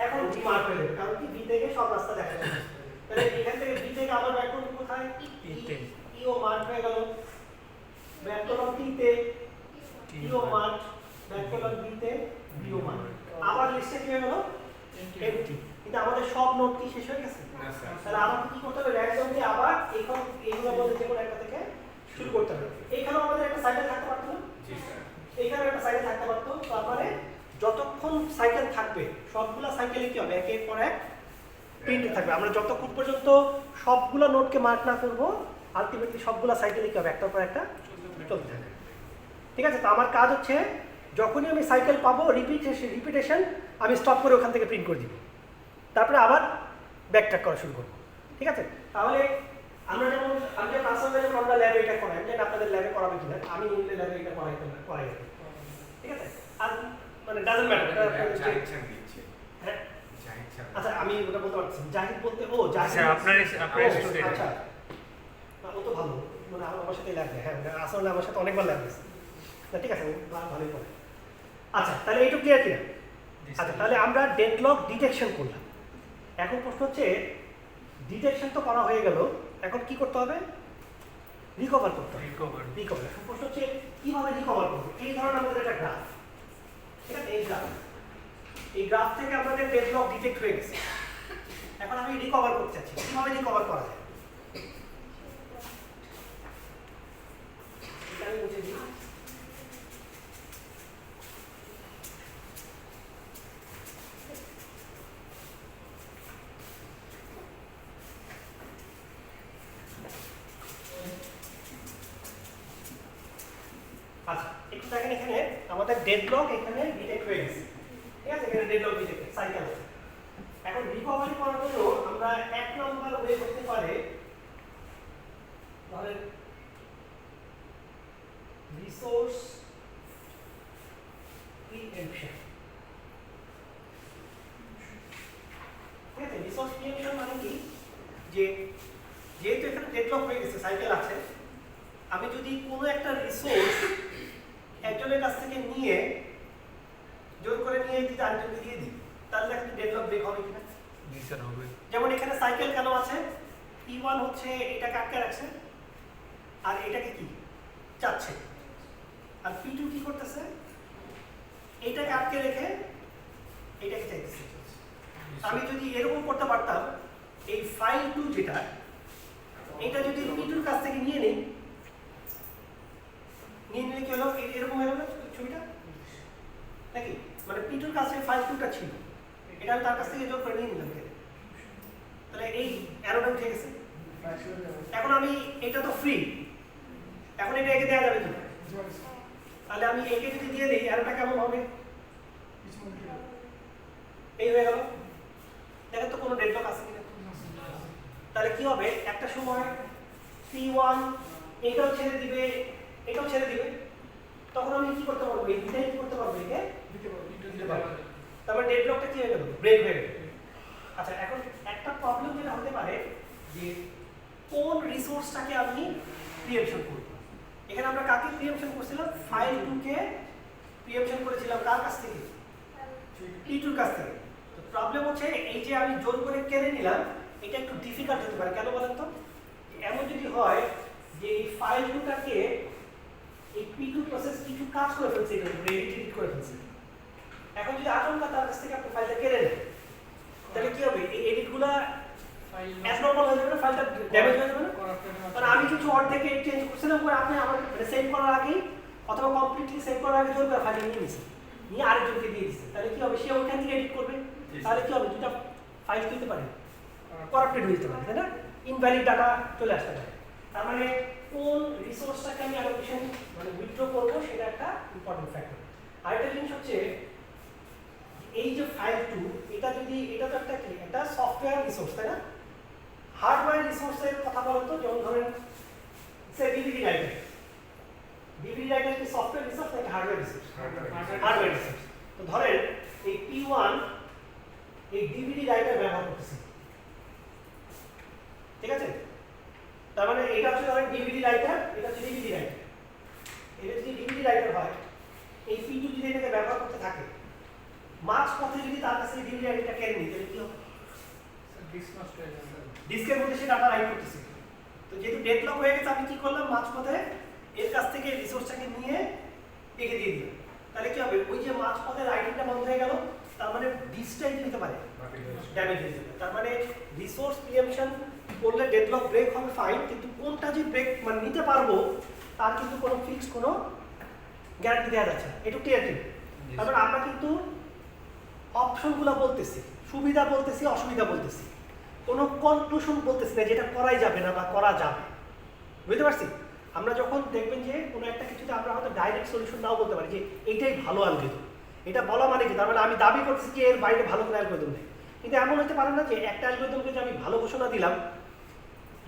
এখন ভি মার্ক হয়ে যাবে, কারণ কি ভি থেকে সব রাস্তা দেখা যাবে। তাহলে এখান থেকে ভি থেকে আবার ব্যাক করব কোথায়? ই ও মার্ক হয়ে গেল, ব্যাক করলাম টি তে, টি ও মার্ক, ব্যাক করলাম বি তে, বি ও মার্ক। আবার লিস্টে কি হয়ে গেল? এমটি। কিন্তু আমাদের সব নোট কি শেষ হয়ে গেছে? না স্যার। তাহলে আমাদের কি করতে হবে? র্যান্ডম দিয়ে আবার এইখান এইগুলোর মধ্যে যে কোনো একটা থেকে শুরু করতে হবে। এইখানেও আমাদের একটা সাইকেল থাকতে পারতো না? জি স্যার। এইখানে একটা সাইকেল থাকতে পারতো। তারপরে যতক্ষণ সাইকেল থাকবে সবগুলা সাইকেলে কি হবে? একের পর এক প্রিন্ট থাকবে। আমরা যতক্ষণ পর্যন্ত সবগুলা নোটকে মার্ক না করব, আলটিমেটলি সবগুলা সাইকেলে কি হবে? একটার পর একটা চলতে থাকবে। ঠিক আছে, তো আমার কাজ হচ্ছে যখনই আমি সাইকেল পাবো রিপিটেশন আমি স্টপ করে ওখান থেকে প্রিন্ট করে দিব, তারপরে আবার ব্যাকট্র্যাক করা শুরু করবো। ঠিক আছে, তাহলে আমরা যেমন আমি যে পার্সোনালি যেমন আমরা ল্যাবে এটা করাই, আমি জানি আপনাদের ল্যাবে করাবে কিনা, আমি ল্যাবে এটা করাই। ঠিক আছে, আর মানে ডাজন্ট ম্যাটার। হ্যাঁ, আচ্ছা আমি ওটা বলতে পারছি, জাহিদ বলতে ও জাহিদ আপনার স্টুডেন্ট। আচ্ছা, ও তো ভালো, মানে আমার সাথে ল্যাব দেয়। হ্যাঁ, আসলে আমার সাথে অনেকবার ল্যাব দিয়েছে। ঠিক আছে, ভালোই পড়ে। আচ্ছা, তাহলে এইটুকু ক্লিয়ার কিনা? আচ্ছা, তাহলে আমরা ডেডলক ডিটেকশন করলাম। এখন প্রশ্ন হচ্ছে ডিটেকশন তো করা হয়ে গেল, এখন কি করতে হবে? রিকভার করতে হবে। রিকভার প্রশ্ন হচ্ছে কিভাবে রিকভার করবো? এই ধরনের আমাদের একটা গ্রাফ, ঠিক আছে, এই গ্রাফ থেকে আমাদের ডেডলক ডিটেক্ট হয়ে গেছে। এখন আমি রিকভার করতে চাচ্ছি, কিভাবে রিকভার করা যায়? এটা আমি মুছে দিই। আচ্ছা, একটু দেখেন এখানে আমাদের ডেডলক এখানে ডিটেক্ট হয়ে গেছে। ঠিক আছে, এখানে ডেডলক ডিটেক্ট সাইকেল আছে। এখন রিকভারি করার জন্য আমরা এক নম্বর ওয়ে করতে পারে, ধরেন রিসোর্স প্রিএম্পশন। ঠিক আছে, রিসোর্স প্রিএম্পশন মানে কি, যে যেহেতু এখানে ডেডলক হয়ে গেছে, সাইকেল আছে, আমি যদি কোনো একটা রিসোর্স একজনের কাছ থেকে নিয়ে জোর করে নিয়ে যদি আরেকজনকে দিয়ে দিই, তাহলে একটা ডেডলক ব্রেক হবে কিনা? যেমন এখানে সাইকেল কেন আছে? E1 হচ্ছে এটাকে আটকে রাখছে আর এটাকে কি চাচ্ছে, আর P2 কি করতেছে? এটাকে আটকে রেখে এটাকে চাইতেছে। আমি যদি এরকম করতে পারতাম, এই ফাইল 2 যেটা, এটা যদি P2 কাছ থেকে নিয়ে নিই, নিলে কি হলো? এরকম হয়ে গেল ছবিটা নাকি? মানে P2 কাছে ফাইল 2টা ছিল, এটা আমি তার কাছ থেকে জোর করে নিয়ে নিলাম, তাহলে এই অ্যারোটা উঠে গেছে। এখন আমি এটা তো ফ্রি, এখন এটা একে দেওয়া যাবে কি? তাহলে আমি একে যদি দিয়ে দিই, অ্যারোটা কেমন হবে? এই হয়ে গেল। দেখেন তো কোনো ডেডলক আছে কিনা। তাহলে কি হবে? একটা সময় P1 এটাও ছেড়ে দিবে, এটাও ছেড়ে দিবে, তখন আমি কি করতে পারবো? এই দুটাই কি করতে পারবো? একে দিতে পারবো। তারপর ডেডলকটা কি হয়ে গেল? ব্রেক হয়ে গেল। আচ্ছা, এখন একটা প্রবলেম যেটা হতে পারে যে কোন রিসোর্সটাকে আমি প্রিএম্পশন করব। এখানে আমরা কাকে প্রিএম্পশন করছিলাম? ফাইল 2 কে প্রিএমশন করেছিলাম কার কাছ থেকে? P2 এর কাছ থেকে। তো প্রবলেম হচ্ছে এই যে আমি জোর করে কেড়ে নিলাম, এটা একটু ডিফিকাল্ট হতে পারে। কেন বলেন তো? এমন যদি হয় যে এই ফাইল দুটাকে এই P2 প্রসেস কিছু কাজ করে ফেলছে, এটা এডিট করে ফেলছে। এখন যদি আচমকা তার কাছ থেকে আপনি ফাইলটা কেড়ে নেন, তাহলে কি হবে? এই এডিটগুলা অ্যাবনর্মাল হয়ে যাবে না, ফাইলটা ড্যামেজ হয়ে যাবে না? কারণ আমি কিছু অর্ধেকে চেঞ্জ করছিলাম, পরে আপনি আমার সেভ করার আগেই অথবা কমপ্লিটলি সেভ করার আগে জোর করে ফাইল নিয়ে নিছে, নিয়ে আরেকজনকে দিয়ে দিচ্ছে। তাহলে কি হবে? সে ওইখান থেকে এডিট করবে, তাহলে কি হবে? দুটা ফাইল দিতে পারে, করাপ্টেড হয়ে যেতে পারে, তাই না? ইনভ্যালিড ডাটা চলে আসতে পারে। তার মানে কোন রিসোর্সটাকে আমি অ্যালোকেশন মানে উইথড্র করব, সেটা একটা ইম্পর্টেন্ট ফ্যাক্টর। আরেকটা জিনিস হচ্ছে এই যে ফাইল 2, এটা যদি এটা তো একটা কি একটা সফটওয়্যার রিসোর্স, তাই না? হার্ডওয়্যার রিসোর্সের কথা বলেন তো, যেমন ধরেন সে ডিভিডি রাইটার। ডিভিডি রাইটার কি সফটওয়্যার রিসোর্স নাকি হার্ডওয়্যার রিসোর্স? Hardware resource. তো ধরেন এই P1 এই ডিভিডি রাইটার ব্যবহার করতেছে, ঠিক আছে? তার মানে এটা হচ্ছে ধরেন ডিভিডি রাইটার, এটা হচ্ছে ডিভিডি রাইটার। এটা যদি ডিভিডি রাইটার হয়, এই P2 যদি এটাকে ব্যবহার করতে থাকে, মাঝ পথে যদি তার কাছে ডিভিডি রাইটারটা কেড়ে নিই, তাহলে কি হবে? ডিস্কের মধ্যে সে ডাটা রাইট করতেছে। তো যেহেতু ডেডলক হয়ে গেছে, আমি কি করলাম? মাঝ পথে এর কাছ থেকে রিসোর্সটাকে নিয়ে একে দিয়ে দিলাম। তাহলে কি হবে? ওই যে মাঝ পথে রাইটিংটা বন্ধ হয়ে গেল, তার মানে ডিস্কটাই নিতে পারে, ড্যামেজ হয়ে যাবে। তার মানে রিসোর্স প্রিএমশন করলে ডেডলক ব্রেক হবে ফাইন, কিন্তু কোনটা যে ব্রেক মানে নিতে পারবো তার কিন্তু কোনো ফিক্স কোনো গ্যারান্টি দেওয়া যাচ্ছে না। একটু ক্লিয়ার দিন। তারপর আমরা কিন্তু অপশনগুলো বলতেছি, সুবিধা বলতেছি, অসুবিধা বলতেছি, কোনো কনক্লুশন বলতেছি না যেটা করাই যাবে না বা করা যাবে। বুঝতে পারছি? আমরা যখন দেখবেন যে কোনো একটা কিছুতে আমরা হয়তো ডাইরেক্ট সলিউশন নাও বলতে পারি যে এইটাই ভালো অ্যালগরিদম, এটা বলা মানে কি? তার মানে আমি দাবি করতেছি যে এর বাইরে ভালো কোনো অ্যালগরিদম নেই। কিন্তু এমন হতে পারে না যে একটা অ্যালগরিদমকে যে আমি ভালো ঘোষণা দিলাম,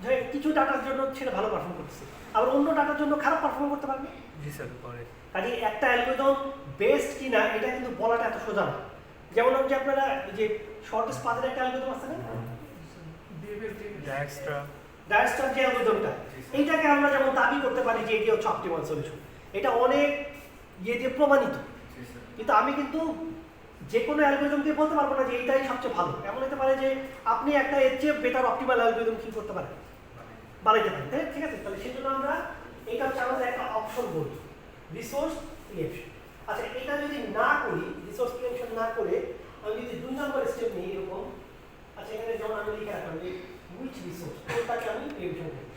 যে কিছু ডাটার জন্য সেটা ভালো পারফর্ম করতেছে, আবার অন্য ডাটার জন্য খারাপ পারফর্ম করতে পারবে। জি স্যার, পরে কাজে একটা অ্যালগরিদম বেস্ট কিনা এটা কিন্তু বলাটা এত সোজা না। যেমন যে আপনারা যে শর্টেস্ট পাথের একটা অ্যালগরিদম আছে না, ডায়াস্ট্রার যে অ্যালগরিদমটা, এইটাকে আমরা যেমন দাবি করতে পারি যে এটি হচ্ছে অপটিমাল সলিউশন, এটা অনেক ইয়ে দিয়ে প্রমাণিত। কিন্তু আমি কিন্তু যে কোনো অ্যালগরিদমকে বলতে পারবো না যে এইটাই সবচেয়ে ভালো। এমন হতে পারে যে আপনি একটা এর চেয়ে বেটার অপটিমাল অ্যালগরিদম কি করতে পারেন, বানাইতে পারেন, তাই ঠিক আছে? তাহলে সেই জন্য আমরা এটা হচ্ছে আমাদের একটা অপশন বলি, রিসোর্স প্রিএমশন। আচ্ছা, এটা যদি না করি, রিসোর্স প্রিএমশন না করে আমি যদি 2 নম্বর স্টেপ নিই এরকম, আচ্ছা এখানে যেমন আমি লিখে রাখলাম যে হুইচ রিসোর্স, কোনটাকে আমি প্রিএমশন করি।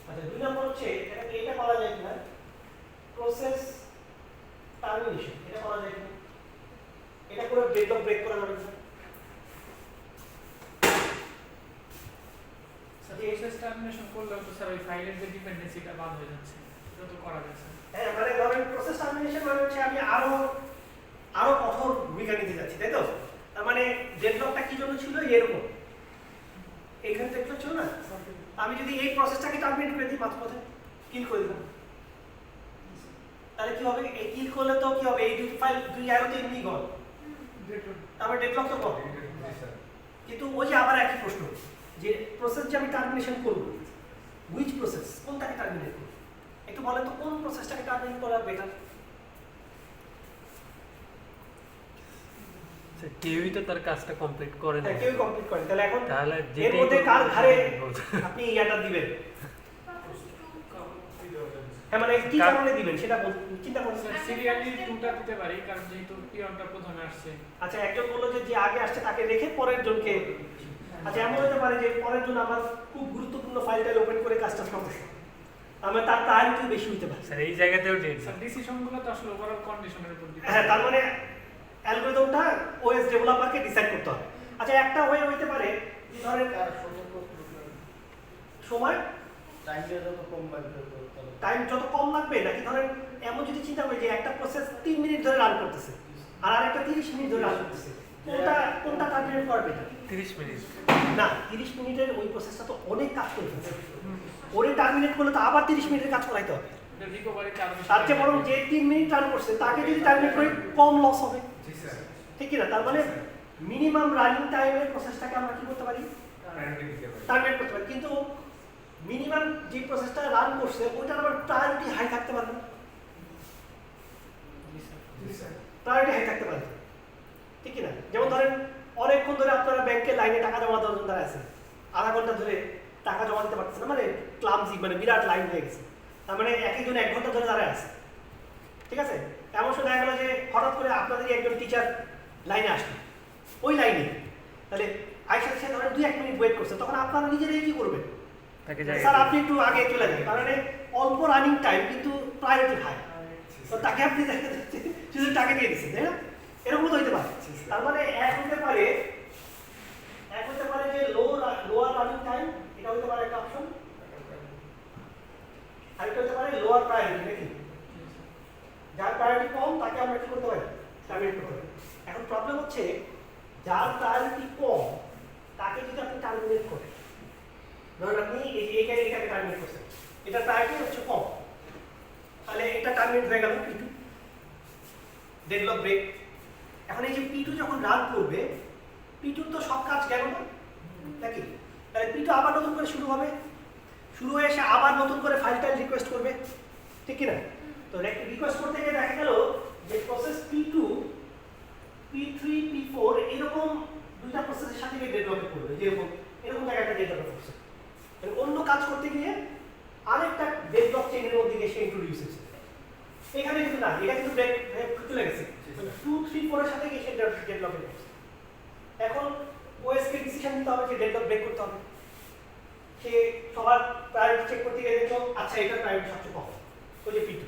আচ্ছা 2 নম্বর হচ্ছে এটা করা যায় কিনা, প্রসেস টার্মিনেশন, এটা করা যায় কিনা, এটা করে ডেডলক ব্রেক করা যাবে কিনা। প্রসেস টার্মিনেশন করলেও তো স্যার ওই ফাইলের যে ডিপেন্ডেন্সিটা বাদ হয়ে যাচ্ছে, এটা তো করা যাচ্ছে। হ্যাঁ, মানে ধরেন প্রসেস টার্মিনেশন মানে হচ্ছে আমি আরো কঠোর ভূমিকা নিতে যাচ্ছি, তাই তো? তার মানে ডেডলকটা কি জন্য ছিল? এরকম এইখানে ডেডলক ছিল না, আমি যদি এই প্রসেসটাকে টার্মিনেট করে দিই, মাঝপথে কিল করে দিলাম, তাহলে কি হবে? এই কিল করলে তো কি হবে? এই দুই ফাইল দুই অ্যারোতে এমনি গল, তারপরে ডেডলক তো কম। কিন্তু ওই যে আবার একই প্রশ্ন যে প্রসেস যে আমি টার্মিনেশন করব, হুইচ প্রসেস, কোনটাকে টার্মিনেট করব? একটু বলেন তো কোন প্রসেসটাকে টার্মিনেট করা বেটার? কেউই তো তার কাজটা কমপ্লিট করে না, কেউ কমপ্লিট করে। তাহলে এখন তাহলে এর মধ্যে কার ঘাড়ে আপনি ইয়াটা দিবেন? হ্যাঁ, মানে কি কারণে দিবেন সেটা চিন্তা করুন। সিরিয়ালি 2টা দিতে পারি, কারণ যেহেতু পিয়নটা প্রথমে আসছে। আচ্ছা, একজন বললো যে আগে আসছে তাকে রেখে পরের জনকে। আচ্ছা, এমন হতে পারে যে পরের জন আমার খুব গুরুত্বপূর্ণ ফাইলটা ওপেন করে কাজটা করতেছে, আমার তার প্রায়োরিটি বেশি হতে পারে। স্যার এই জায়গাতেও স্যার ডিসিশনগুলো তো আসলে ওভারঅল কন্ডিশনের উপর ডিপেন্ড। হ্যাঁ, তার মানে অ্যালগরিদমটা ওএস ডেভেলপারকে ডিসাইড করতে হবে। আচ্ছা, একটা ওয়ে হইতে পারে যে ধরেন সময় টাইম যত কম লাগবে, নাকি ধরেন এমন যদি চিন্তা করি যে একটা প্রসেস 3 মিনিট ধরে রান করতেছে আর আরেকটা 30 মিনিট ধরে রান করতেছে, কোনটা টার্মিনেট করবে? 30 মিনিট না, 30 মিনিটের ওই প্রসেসটা তো অনেক কাজ করে ফেলছে, ওরে টার্মিনেট করলে তো আবার 30 মিনিটের কাজ করাইতে হবে। তার চেয়ে বরং যে 3 মিনিট রান করছে তাকে যদি টার্মিনেট করি কম লস হবে, ঠিক কিনা? তার মানে মিনিমাম রানিং টাইমের প্রসেসটাকে আমরা কি করতে পারি? টার্মিনেট করতে পারি। কিন্তু মিনিমাম যে প্রসেসটা রান করছে ওইটার আবার প্রায়োরিটি হাই থাকতে পারে না, প্রায়োরিটি হাই থাকতে পারে, ঠিক কি না? যেমন ধরেন অনেকক্ষণ ধরে আপনারা ব্যাংকে লাইনে টাকা জমা দেওয়ার জন্য দাঁড়ায় আছেন, আধা ঘন্টা ধরে টাকা জমা দিতে পারতেছে না, মানে ক্লামজি, মানে বিরাট লাইন হয়ে গেছে, তার মানে একজন 1 ঘন্টা ধরে দাঁড়ায় আছে, ঠিক আছে? এমন সময় দেখা গেল যে হঠাৎ করে আপনাদেরই একজন টিচার লাইনে আসলো, ওই লাইনে, তাহলে আইসার সাথে ধরেন 2-1 মিনিট ওয়েট করছে, তখন আপনারা নিজেরাই কি করবেন? স্যার আপনি একটু আগে চলে যান, কারণ অল্প রানিং টাইম কিন্তু প্রায়োরিটি হাই, তো তাকে আপনি শুধু টাকা দিয়ে দিচ্ছেন, তাই না? এরকম তো হইতে পারে। তার মানে এক হতে পারে যে লোয়ার রানিং টাইম, এটা হতে পারে একটা অপশন, আর এটা হতে পারে লোয়ার প্রায়োরিটি, নাকি? যার প্রায়োরিটি কম তাকে আমরা কি করতে পারি? টার্মিনেট করতে পারি। এখন প্রবলেম হচ্ছে যার প্রায়োরিটি কম তাকে যদি আপনি টার্মিনেট করেন, ধরুন আপনি এটাকে টার্মিনেট করছেন, এটা প্রায়োরিটি হচ্ছে কম, তাহলে এটা টার্মিনেট হয়ে গেল P2, ডেডলক ব্রেক। এখন এই যে P2 যখন রান করবে, P2 তো সব কাজ গেল না নাকি? তাহলে P2 আবার নতুন করে শুরু হবে, শুরু হয়ে এসে আবার নতুন করে ফাইল টাইল রিকোয়েস্ট করবে, ঠিক কি না? তো রিকোয়েস্ট করতে গিয়ে দেখা গেল যে প্রসেস P2, P3, P4 এরকম দুইটা প্রসেসের সাথে ডেডলকে পড়বে, যেরকম এরকম জায়গাটা ডেডলকে পড়ছে, মানে অন্য কাজ করতে গিয়ে আরেকটা ডেডলক চেইনের মধ্যে গিয়ে সে ইন্ট্রোডিউস হয়েছে। এখানে কিন্তু না, এটা কিন্তু ব্রেক চলে গেছে, 2, 3, 4 এর সাথে গিয়ে সে ডেডলকে পড়ছে। এখন ওএস কে ডিসিশন নিতে হবে যে ডেডলক ব্রেক করতে হবে, সে সবার প্রায়োরিটি চেক করতে গিয়ে দেখলো আচ্ছা এটা প্রায়োরিটি সবচেয়ে কম, ওই যে P2,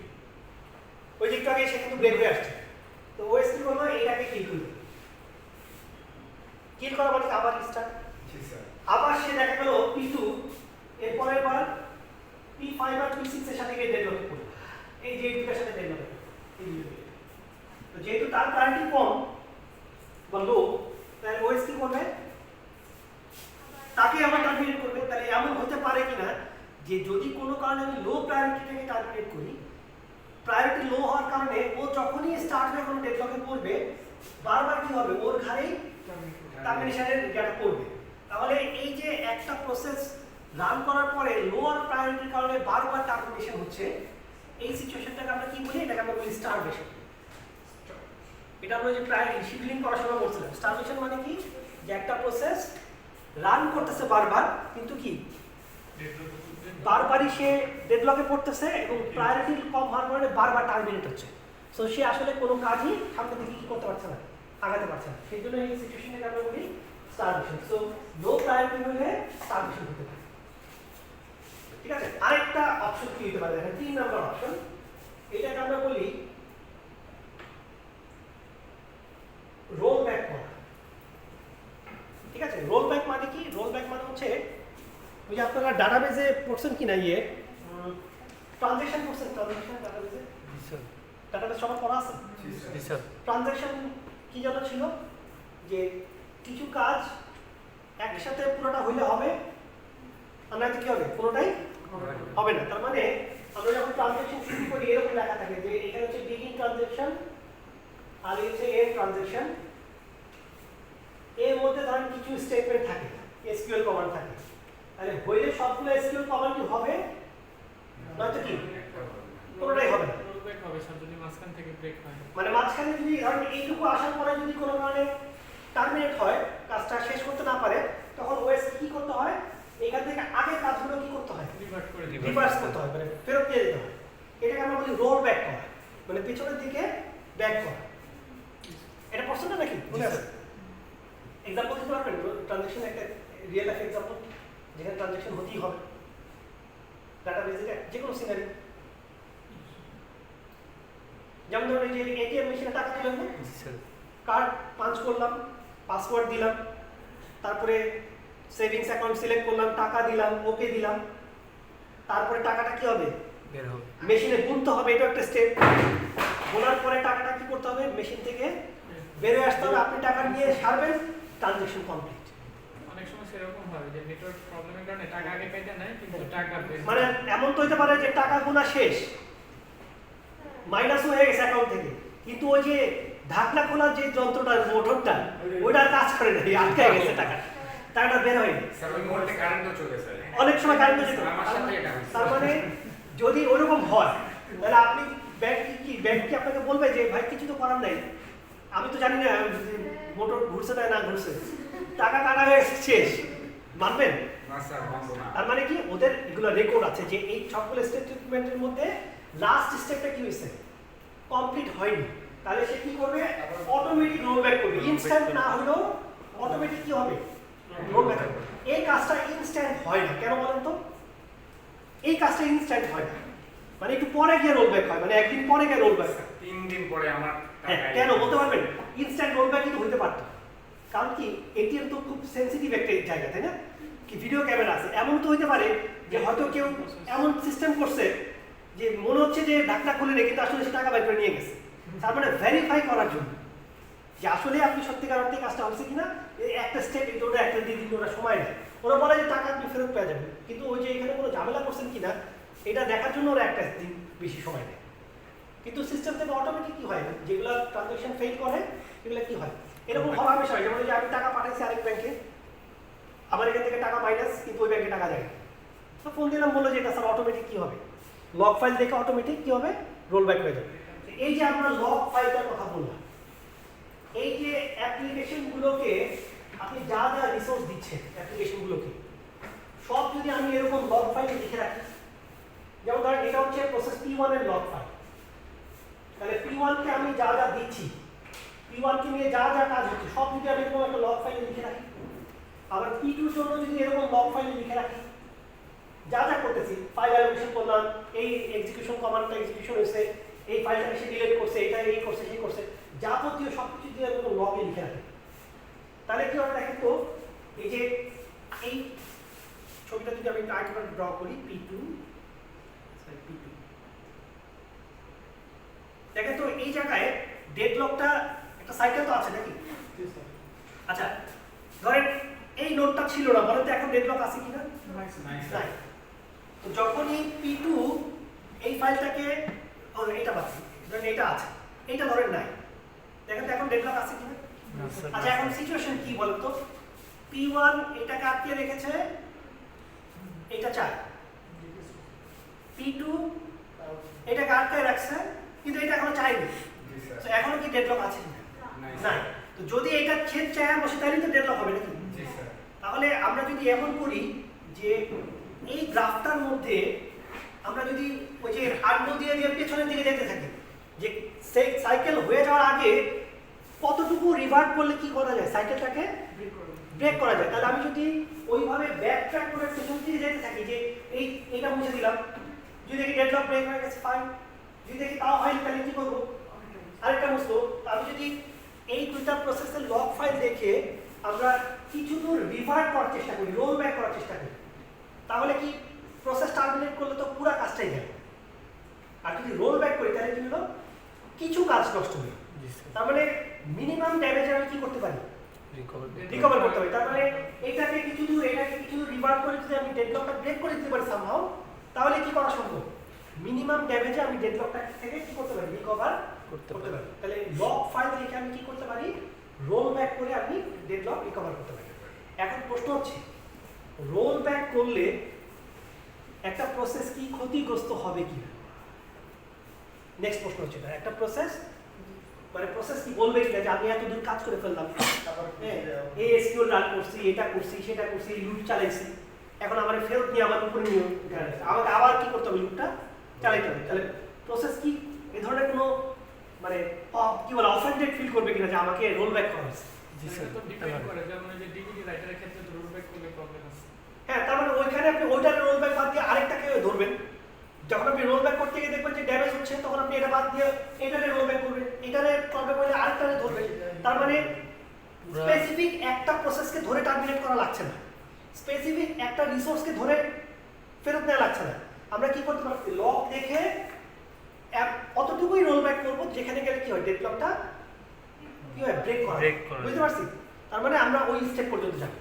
ওই যে একটু আগে সে কিন্তু ব্রেক হয়ে আসছে, তো ওএস কি করলো? এইটাকে কিল করবে, কিল করা মানে আবার স্টার্ট, আবার সে দেখা গেল P2 এর পরের বার P5 আর P6 এর সাথে গিয়ে ডেডলকে পড়বে, এই যে দুটোর সাথে ডেডলকে পড়বে। তো যেহেতু তার প্রায়োরিটি কম বা লো, তাহলে ওএস কি করবে? তাকে আবার টার্মিনেট করবে। তাহলে এমন হতে পারে কিনা যে যদি কোনো কারণে আমি লো প্রায়োরিটিটাকে টার্মিনেট করি, প্রায়োরিটি লো হওয়ার কারণে ও যখনই স্টার্ট হয়ে কোনো ডেডলকে পড়বে, বারবার কি হবে? ওর ঘাড়েই টার্মিনেশনের জায়গা পড়বে। তাহলে এই যে একটা প্রসেস রান করার পরে লোয়ার প্রায়োরিটির কারণে বারবার টার্মিনেশন হচ্ছে, এই সিচুয়েশনটাকে আমরা কি বলি? এটাকে আমরা বলি স্টারভেশন। এটা আমরা যে প্রায়োরিটি শিডিউলিং করার সময় বলছিলাম, স্টারভেশন মানে কি? যে একটা প্রসেস রান করতেছে বারবার, কিন্তু কি বারবারই সে ডেডলকে পড়তেছে এবং প্রায়োরিটি কম হওয়ার কারণে বারবার টার্মিনেট হচ্ছে। সো সে আসলে কোনো কাজই সামনে দিকে কি করতে পারছে না, আগাতে পারছে না। সেই জন্য এই সিচুয়েশনটাকে আমরা বলি স্টারভেশন। সো লো প্রায়োরিটি হলে স্টারভেশন হতে পারে, ঠিক আছে? আরেকটা অপশন কি হতে পারে? দেখেন 3 নাম্বার অপশন, এটাকে আমরা বলি রোল ব্যাক করা, ঠিক আছে? রোল ব্যাক মানে কি? রোল ব্যাক মানে হচ্ছে ওই যে আপনারা ডাটাবেজে পড়ছেন কিনা, ট্রানজ্যাকশন পড়ছেন, ট্রানজ্যাকশন ডাটাবেজে, ডাটাবেজ সবার পড়া আছে? ট্রানজ্যাকশন কি যেন ছিল যে কিছু কাজ একসাথে পুরোটা হইলে হবে, আর নয়তো কি হবে? পুরোটাই হবে না। তার মানে আমরা যখন ট্রানজ্যাকশন শুরু করি এরকম লেখা থাকে যে এখানে হচ্ছে বিগিন ট্রানজ্যাকশন আর এই হচ্ছে এন্ড ট্রানজ্যাকশন, এর মধ্যে ধরেন কিছু স্টেটমেন্ট থাকে, এসকিউএল কমান্ড থাকে, তাহলে হইলে সবগুলো এসকিউএল কমান্ডই হবে, নয়তো কি পুরোটাই হবে না। ব্রেক হবে স্যার যদি মাঝখান থেকে ব্রেক হয়, মানে মাঝখানে যদি ধরেন এইটুকু আসার পরে যদি কোনো কারণে টার্মিনেট হয়, কাজটা শেষ করতে না পারে, তখন ওএস কি করতে হয়? এখান থেকে আগের কাজগুলো কি করতে হয়? রিভার্ট করে দিবে, রিভার্স করতে হয়, মানে ফেরত দিয়ে দিতে হয়। এটাকে আমরা বলি রোল ব্যাক করা, মানে পিছনের দিকে ব্যাক করা। এটা পড়ছেন না নাকি? মনে আছে? এক্সাম্পল দিতে পারবেন? ট্রানজ্যাকশন একটা রিয়েল লাইফ এক্সাম্পল যেখানে ট্রানজ্যাকশন হতেই হবে, ডাটাবেজে যে কোনো সিনারি। যেমন ধরুন এই যে এটিএম মেশিনে টাকা দিলাম না, কার্ড পাঞ্চ করলাম, পাসওয়ার্ড দিলাম, তারপরে সেভিংস অ্যাকাউন্ট সিলেক্ট করলাম, টাকা দিলাম, ওকে দিলাম, তারপরে টাকাটা কি হবে? বের হবে, মেশিনে গুনতে হবে, এটা একটা স্টেপ। গোনার পরে টাকাটা কি করতে হবে? মেশিন থেকে বেরিয়ে আসতে হবে, আপনি টাকা নিয়ে সারবেন, ট্রানজ্যাকশন কমপ্লিট। অনেক সময় সেরকম হয় যে নেটওয়ার্ক প্রবলেমের কারণে টাকা আগে পাইতে নাই, কিন্তু টাকা বের মানে এমন তো হতে পারে যে টাকা গোনা শেষ, মাইনাস হয়ে গেছে অ্যাকাউন্ট থেকে, কিন্তু ওই যে ঢাকনা খোলার যে যন্ত্রটা, মোটরটা, ওইটা কাজ করে না, আটকে গেছে, টাকাটা বের হয়নি। অনেক সময় কারেন্ট যেত। তার মানে যদি ওইরকম হয়, তাহলে আপনি ব্যাংক কি আপনাকে বলবে যে ভাই কিছু তো করার নাই, আমি তো জানি না মোটর ঘুরছে না ঘুরছে, টাকা কাটা হয়ে শেষ, মানবেন? না স্যার, বন্ধ না। তার মানে কি ওদের এগুলো রেকর্ড আছে যে এই সবগুলো স্টেটমেন্টের মধ্যে লাস্ট স্টেপটা কি হয়েছে, কমপ্লিট হয়নি, তাহলে সে কি করবে, অটোমেটিক রোল ব্যাক করবে। ইনস্ট্যান্ট না হলেও অটোমেটিক কি হবে, রোল ব্যাক হবে। এই কাজটা ইনস্ট্যান্ট হয় না, কেন বলেন তো? এই কাজটা ইনস্ট্যান্ট হয় না, মানে একটু পরে গিয়ে রোল ব্যাক হয়, মানে একদিন পরে গিয়ে রোল ব্যাক হয়। 3 দিন পরে আমার হ্যাঁ, কেন বলতে পারবেন? ইনস্ট্যান্ট রোল ব্যাক কিন্তু হইতে পারতো, কারণ কি এটিএম তো খুব সেনসিটিভ একটা জায়গা, তাই না? কি ভিডিও ক্যামেরা আছে, এমন তো হইতে পারে যে হয়তো কেউ এমন সিস্টেম করছে যে মনে হচ্ছে যে ঢাকনা খুলে রেখে কিন্তু আসলে সে টাকা বের করে নিয়ে গেছে, তার মানে ভেরিফাই করার জন্য যে আসলে আপনি সত্যিকার অর্থে কাজটা হচ্ছে কিনা। একটা স্টেপ এটা ওটা একটা দিয়ে দিন, ওরা সময় নেয়, ওরা বলে যে টাকা আপনি ফেরত পেয়ে যাবেন, কিন্তু ওই যে এখানে কোনো ঝামেলা করছেন কিনা এটা দেখার জন্য ওরা একটা দিন বেশি সময় নেয়। কিন্তু সিস্টেম থেকে অটোমেটিক কি হয়, যেগুলো ট্রানজাকশন ফেল করে এগুলো কি হয়, এরকম হওয়ার বিষয়। যেমন যে আমি টাকা পাঠাইছি আরেক ব্যাংকে, আমার এখান থেকে টাকা মাইনাস, কিন্তু ওই ব্যাংকে টাকা যায়, তো ফোন দিলাম, বললো যে এটা স্যার অটোমেটিক কি হবে, লগ ফাইল দেখে অটোমেটিক কি হবে, রোল ব্যাক হয়ে যাবে। এই যে আমরা লগ ফাইলটার কথা বললাম, এই যে অ্যাপ্লিকেশনগুলোকে আপনি যা যা রিসোর্স দিচ্ছেন অ্যাপ্লিকেশনগুলোকে সব যদি আমি এরকম লগ ফাইলে লিখে রাখি, যেমন ধরেন এটা হচ্ছে প্রসেস P1 এর লগ ফাইল, তাহলে P1 কে আমি যা যা দিচ্ছি, P1 কে নিয়ে যা যা কাজ হচ্ছে সব যদি আমি এরকম একটা লগ ফাইলে লিখে রাখি, আবার P2 এর জন্য যদি এরকম লগ ফাইলে লিখে রাখি, যা যা করতেছি, ফাইল অ্যালোকেশন করলাম, এই এক্সিকিউশন কমান্ডটা এক্সিকিউশন হয়েছে, এই ফাইলটাকে সে ডিলিট করছে, এটা এই করছে সেই করছে, যাবতীয় সবকিছু দিয়ে এরকম লগে লিখে রাখি, তাহলে কি হবে দেখেন তো, এই যে এই ছবিটা যদি আমি আরেকবার ড্র করি, P2 দেখেন তো এই জায়গায় ডেডলকটা একটা সাইকেল তো আছে নাকি? আচ্ছা, ধরেন এই নোটটা ছিল না, বলেন তো এখন ডেডলক আছে কিনা? নাই। তো যখন এই P2 এই ফাইলটাকে এইটা পাচ্ছি, ধরেন এটা আছে, এইটা ধরেন নাই, দেখেন তো এখন ডেডলক আছে কিনা? আচ্ছা, এখন সিচুয়েশন কি বলেন তো, P1 এটাকে আটকে রেখেছে, এটা চাই, P2 এটাকে আটকে রাখছে, কিন্তু এটা এখনো চাইনি, তো এখনো কি ডেডলক আছে কিনা? নাই। তো যদি এটা ছেদ চায় বসে তাহলে তো ডেডলক হবে নাকি? তাহলে আমরা যদি এমন করি যে এই গ্রাফটার মধ্যে আমরা যদি ওই যে আন্ডু দিয়ে দিয়ে পেছনের দিকে যেতে থাকি, যে সাইকেল হয়ে যাওয়ার আগে কতটুকু রিভার্ট করলে কি করা যায়, সাইকেলটাকে ব্রেক করা যায়, তাহলে আমি যদি ওইভাবে ব্যাক ট্র্যাক করে পেছন দিকে যেতে থাকি, যে এইটা মুছে দিলাম, যদি দেখি ডেডলক ব্রেক হয়ে গেছে ফাইন, যদি দেখি তাও হয়নি তাহলে কি করবো, আরেকটা মুছবো। আমি যদি এই দুইটা প্রসেসের লগ ফাইল দেখে আমরা কিছু দূর রিভার্ট করার চেষ্টা করি, রোল ব্যাক করার চেষ্টা করি, তাহলে কি প্রসেস টার্মিনেট করলে তো পুরো কাজটাই যাবে, আর যদি রোল ব্যাক করি তাহলে কি হলো, কিছু কাজ নষ্ট হবে। তার মানে মিনিমাম ড্যামেজ আমি কি করতে পারি, রিকভার করতে পারি। তার মানে এটাকে কিছু দূর রিভার্ট করে যদি আমি ডেডলকটা ব্রেক করে দিতে পারি সামহাও, তাহলে কি করা সম্ভব, মিনিমাম ড্যামেজে আমি ডেডলকটা থেকে কি করতে পারি, রিকভার করতে পারি। তাহলে লগ ফাইল দেখে আমি কি করতে পারি, রোল ব্যাক করে আমি ডেডলক রিকভার করতে পারি। এখন প্রশ্ন হচ্ছে, রোল ব্যাক করলে একটা প্রসেস কি ক্ষতিগ্রস্ত হবে কিনা, নেক্সট প্রশ্ন হচ্ছে এটা, একটা প্রসেস মানে প্রসেস কি বলবে কিনা যে আমি এত দূর কাজ করে ফেললাম, এই এসকিউএল রান করছি, এটা করছি, সেটা করছি, লুপ চালাইছি, এখন আমার ফেরত নিয়ে আমার উপরে নিয়ে আমাকে আবার কি করতে হবে, লুপটা চালাইতে হবে। তাহলে প্রসেস কি এই ধরনের কোনো মানে কি বলে অফেন্ডেড ফিল করবে কিনা যে আমাকে রোল ব্যাক করা হয়েছে? তো ডিপেন্ড করে, যেমন যে ডিভিডি রাইটারের ক্ষেত্রে তো রোল ব্যাক করলে প্রবলেম আছে। হ্যাঁ, তার মানে ওইখানে আপনি ওইটার রোল ব্যাক বাদ দিয়ে আরেকটাকে ধরবেন, যখন আপনি রোল ব্যাক করতে গিয়ে দেখবেন যে ড্যামেজ হচ্ছে, তখন আপনি এটা বাদ দিয়ে এটারে রোল ব্যাক করবেন, এটারে প্রবলেম হলে আরেকটারে ধরবেন। তার মানে স্পেসিফিক একটা প্রসেসকে ধরে টার্মিনেট করা লাগছে না, স্পেসিফিক একটা রিসোর্সকে ধরে ফেরত নেওয়া লাগছে না। আমরা কি করতে পারি, লগ দেখে অতটুকুই রোল ব্যাক করবো যেখানে গেলে কি হয়, ডেডলকটা কি হয়, ব্রেক করা, বুঝতে পারছি? তার মানে আমরা ওই স্টেপ পর্যন্ত যাবো,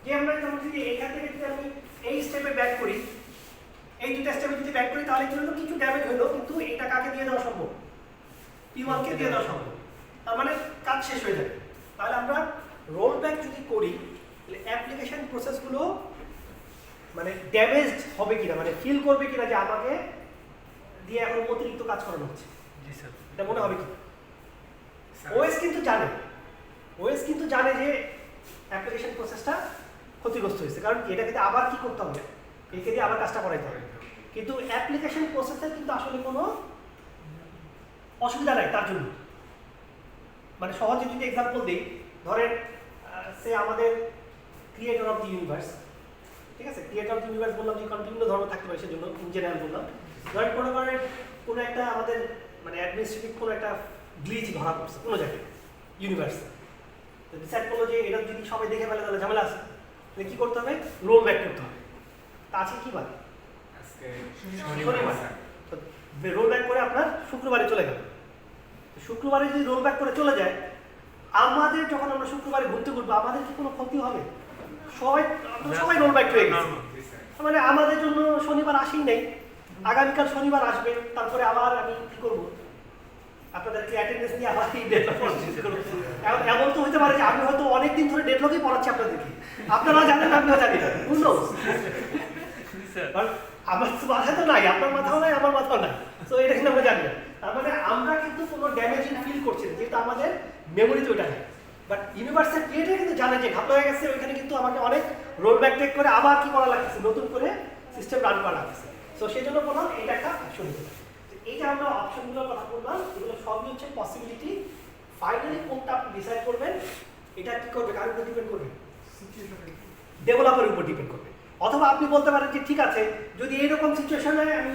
যে আমরা যেমন যদি এখান থেকে যদি আমি এই স্টেপে ব্যাক করি, এই দুটা স্টেপে যদি ব্যাক করি, তাহলে কি হলো, কিছু ড্যামেজ হলো, কিন্তু এটা কাকে দিয়ে দেওয়া সম্ভব, P1 কে দিয়ে দেওয়া সম্ভব, তার মানে কাজ শেষ হয়ে যাবে। তাহলে আমরা রোল ব্যাক যদি করি, তাহলে অ্যাপ্লিকেশন প্রসেসগুলো মানে ড্যামেজড হবে কিনা, মানে ফিল করবে কিনা যে আমাকে দিয়ে এখন অতিরিক্ত কাজ করানো হচ্ছে। জি স্যার। এটা মনে হবে কি? ওএস কিন্তু জানে যে অ্যাপ্লিকেশন প্রসেসটা ক্ষতিগ্রস্ত হয়েছে, কারণ এটাকে দিয়ে আবার কি করতে হবে, একে দিয়ে আবার কাজটা করাইতে হবে। কিন্তু অ্যাপ্লিকেশন প্রসেসের কিন্তু আসলে কোনো অসুবিধা নাই তার জন্য। মানে সহজে যদি এক্সাম্পল দিই, ধরেন সে আমাদের ক্রিয়েটর অফ দি ইউনিভার্স, ঠিক আছে, ক্রিয়েটর অফ দি ইউনিভার্স বললাম যে বিভিন্ন ধরনের থাকতে পারে, সেজন্য ইন জেনারেল বললাম। ধরেন কোনো একটা আমাদের মানে অ্যাডমিনিস্ট্রেটিভ কোনো একটা গ্লিচ ধরা পড়ছে কোনো জায়গায় ইউনিভার্সে, তো ডিসাইড করলো যে এটা যদি সবাই দেখে ফেলে তাহলে ঝামেলা আছে, তাহলে কী করতে হবে, রোল ব্যাক করতে হবে। তা আছে কি বার শনিবার, তো রোল ব্যাক করে আপনার শুক্রবারে চলে গেল। শুক্রবারে যদি রোল ব্যাক করে চলে যায়, আমাদের যখন আমরা শুক্রবারে ঘুরতে ঘুরবো আমাদের কি কোনো ক্ষতি হবে? সবাই রোল ব্যাক হয়ে গেছে, মানে আমাদের জন্য শনিবার আসেই নেই, আগামীকাল শনিবার আসবে, তারপরে আবার আমি কি করবো, আপনাদেরকে অ্যাটেন্ডেন্স নিয়ে আবার এই ডেডলক করবো। এমন তো হতে পারে যে আমি হয়তো অনেকদিন ধরে ডেডলকই পড়াচ্ছি আপনাদেরকে, আপনারা জানেন আমিও জানি না, বুঝলো? আমার মাথায় তো নাই, আপনার মাথাও নাই, আমার মাথাও নাই, তো এটা কিন্তু আমরা জানি না। তার মানে আমরা কিন্তু কোনো ড্যামেজিং ফিল করছি না, যেহেতু আমাদের মেমোরিতে ওটা নেই। বাট ইউনিভার্সাল ক্রিয়েটার কিন্তু জানে যে ঘাপলা হয়ে গেছে, ওইখানে কিন্তু আমাকে অনেক রোল ব্যাক টেক করে আবার কি করা লাগতেছে, নতুন করে সিস্টেম রান করা লাগতেছে। সো সেই জন্য বললাম এটা একটা অপশন হতে পারে। এই যে আমরা অপশনগুলোর কথা বললাম, এগুলো সবই হচ্ছে পসিবিলিটি। ফাইনালি কোনটা আপনি ডিসাইড করবেন, এটা কি করবে, কার উপর ডিপেন্ড করবে, ডেভেলপারের উপর ডিপেন্ড করবে। অথবা আপনি বলতে পারেন যে ঠিক আছে, যদি এইরকম সিচুয়েশনে আমি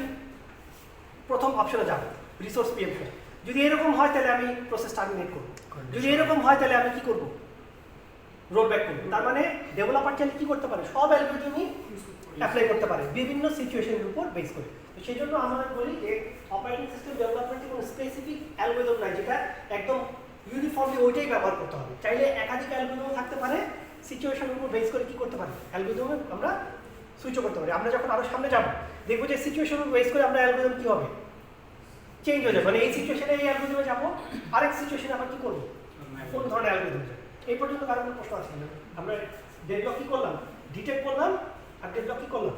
প্রথম অপশনে যাব, রিসোর্স পিএম। যদি এরকম হয় তাহলে আমি প্রসেস টার্মিনেট করবো, যদি এরকম হয় তাহলে আমি কি করব, রোল ব্যাক করবো। তার মানে ডেভেলপার চাইলে কি করতে পারে, সব অ্যালগরিদমই অ্যাপ্লাই করতে পারে বিভিন্ন সিচুয়েশনের উপর বেস করে। তো সেই জন্য আমরা বলি যে অপারেটিং সিস্টেম ডেভেলপমেন্টে কোনো স্পেসিফিক অ্যালগরিদম নাই যেটা একদম ইউনিফর্মলি ওইটাই ব্যবহার করতে হবে। চাইলে একাধিক অ্যালগরিদম থাকতে পারে, সিচুয়েশনের উপর বেস করে কি করতে পারে, অ্যালগরিদমে আমরা সুইচও করতে পারি। আমরা যখন আরও সামনে যাবো দেখবো যে সিচুয়েশনের উপর বেস করে আমরা অ্যালগরিদম কী হবে, চেঞ্জ হয়ে যাবে। মানে এই সিচুয়েশনে এই অ্যালগরিদমে যাবো, আরেক সিচুয়েশনে আবার কী করবো, কোন ধরনের অ্যালগরিদম যাবে। এই পর্যন্ত কারো কোনো প্রশ্ন আছে না? আমরা ডেডলক কী করলাম, ডিটেক্ট করলাম, আর ডেডলক কী করলাম,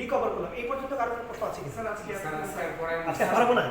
রিকভার করলাম। এই পর্যন্ত কারো কোনো প্রশ্ন আছে কি? আজকে পারবো না।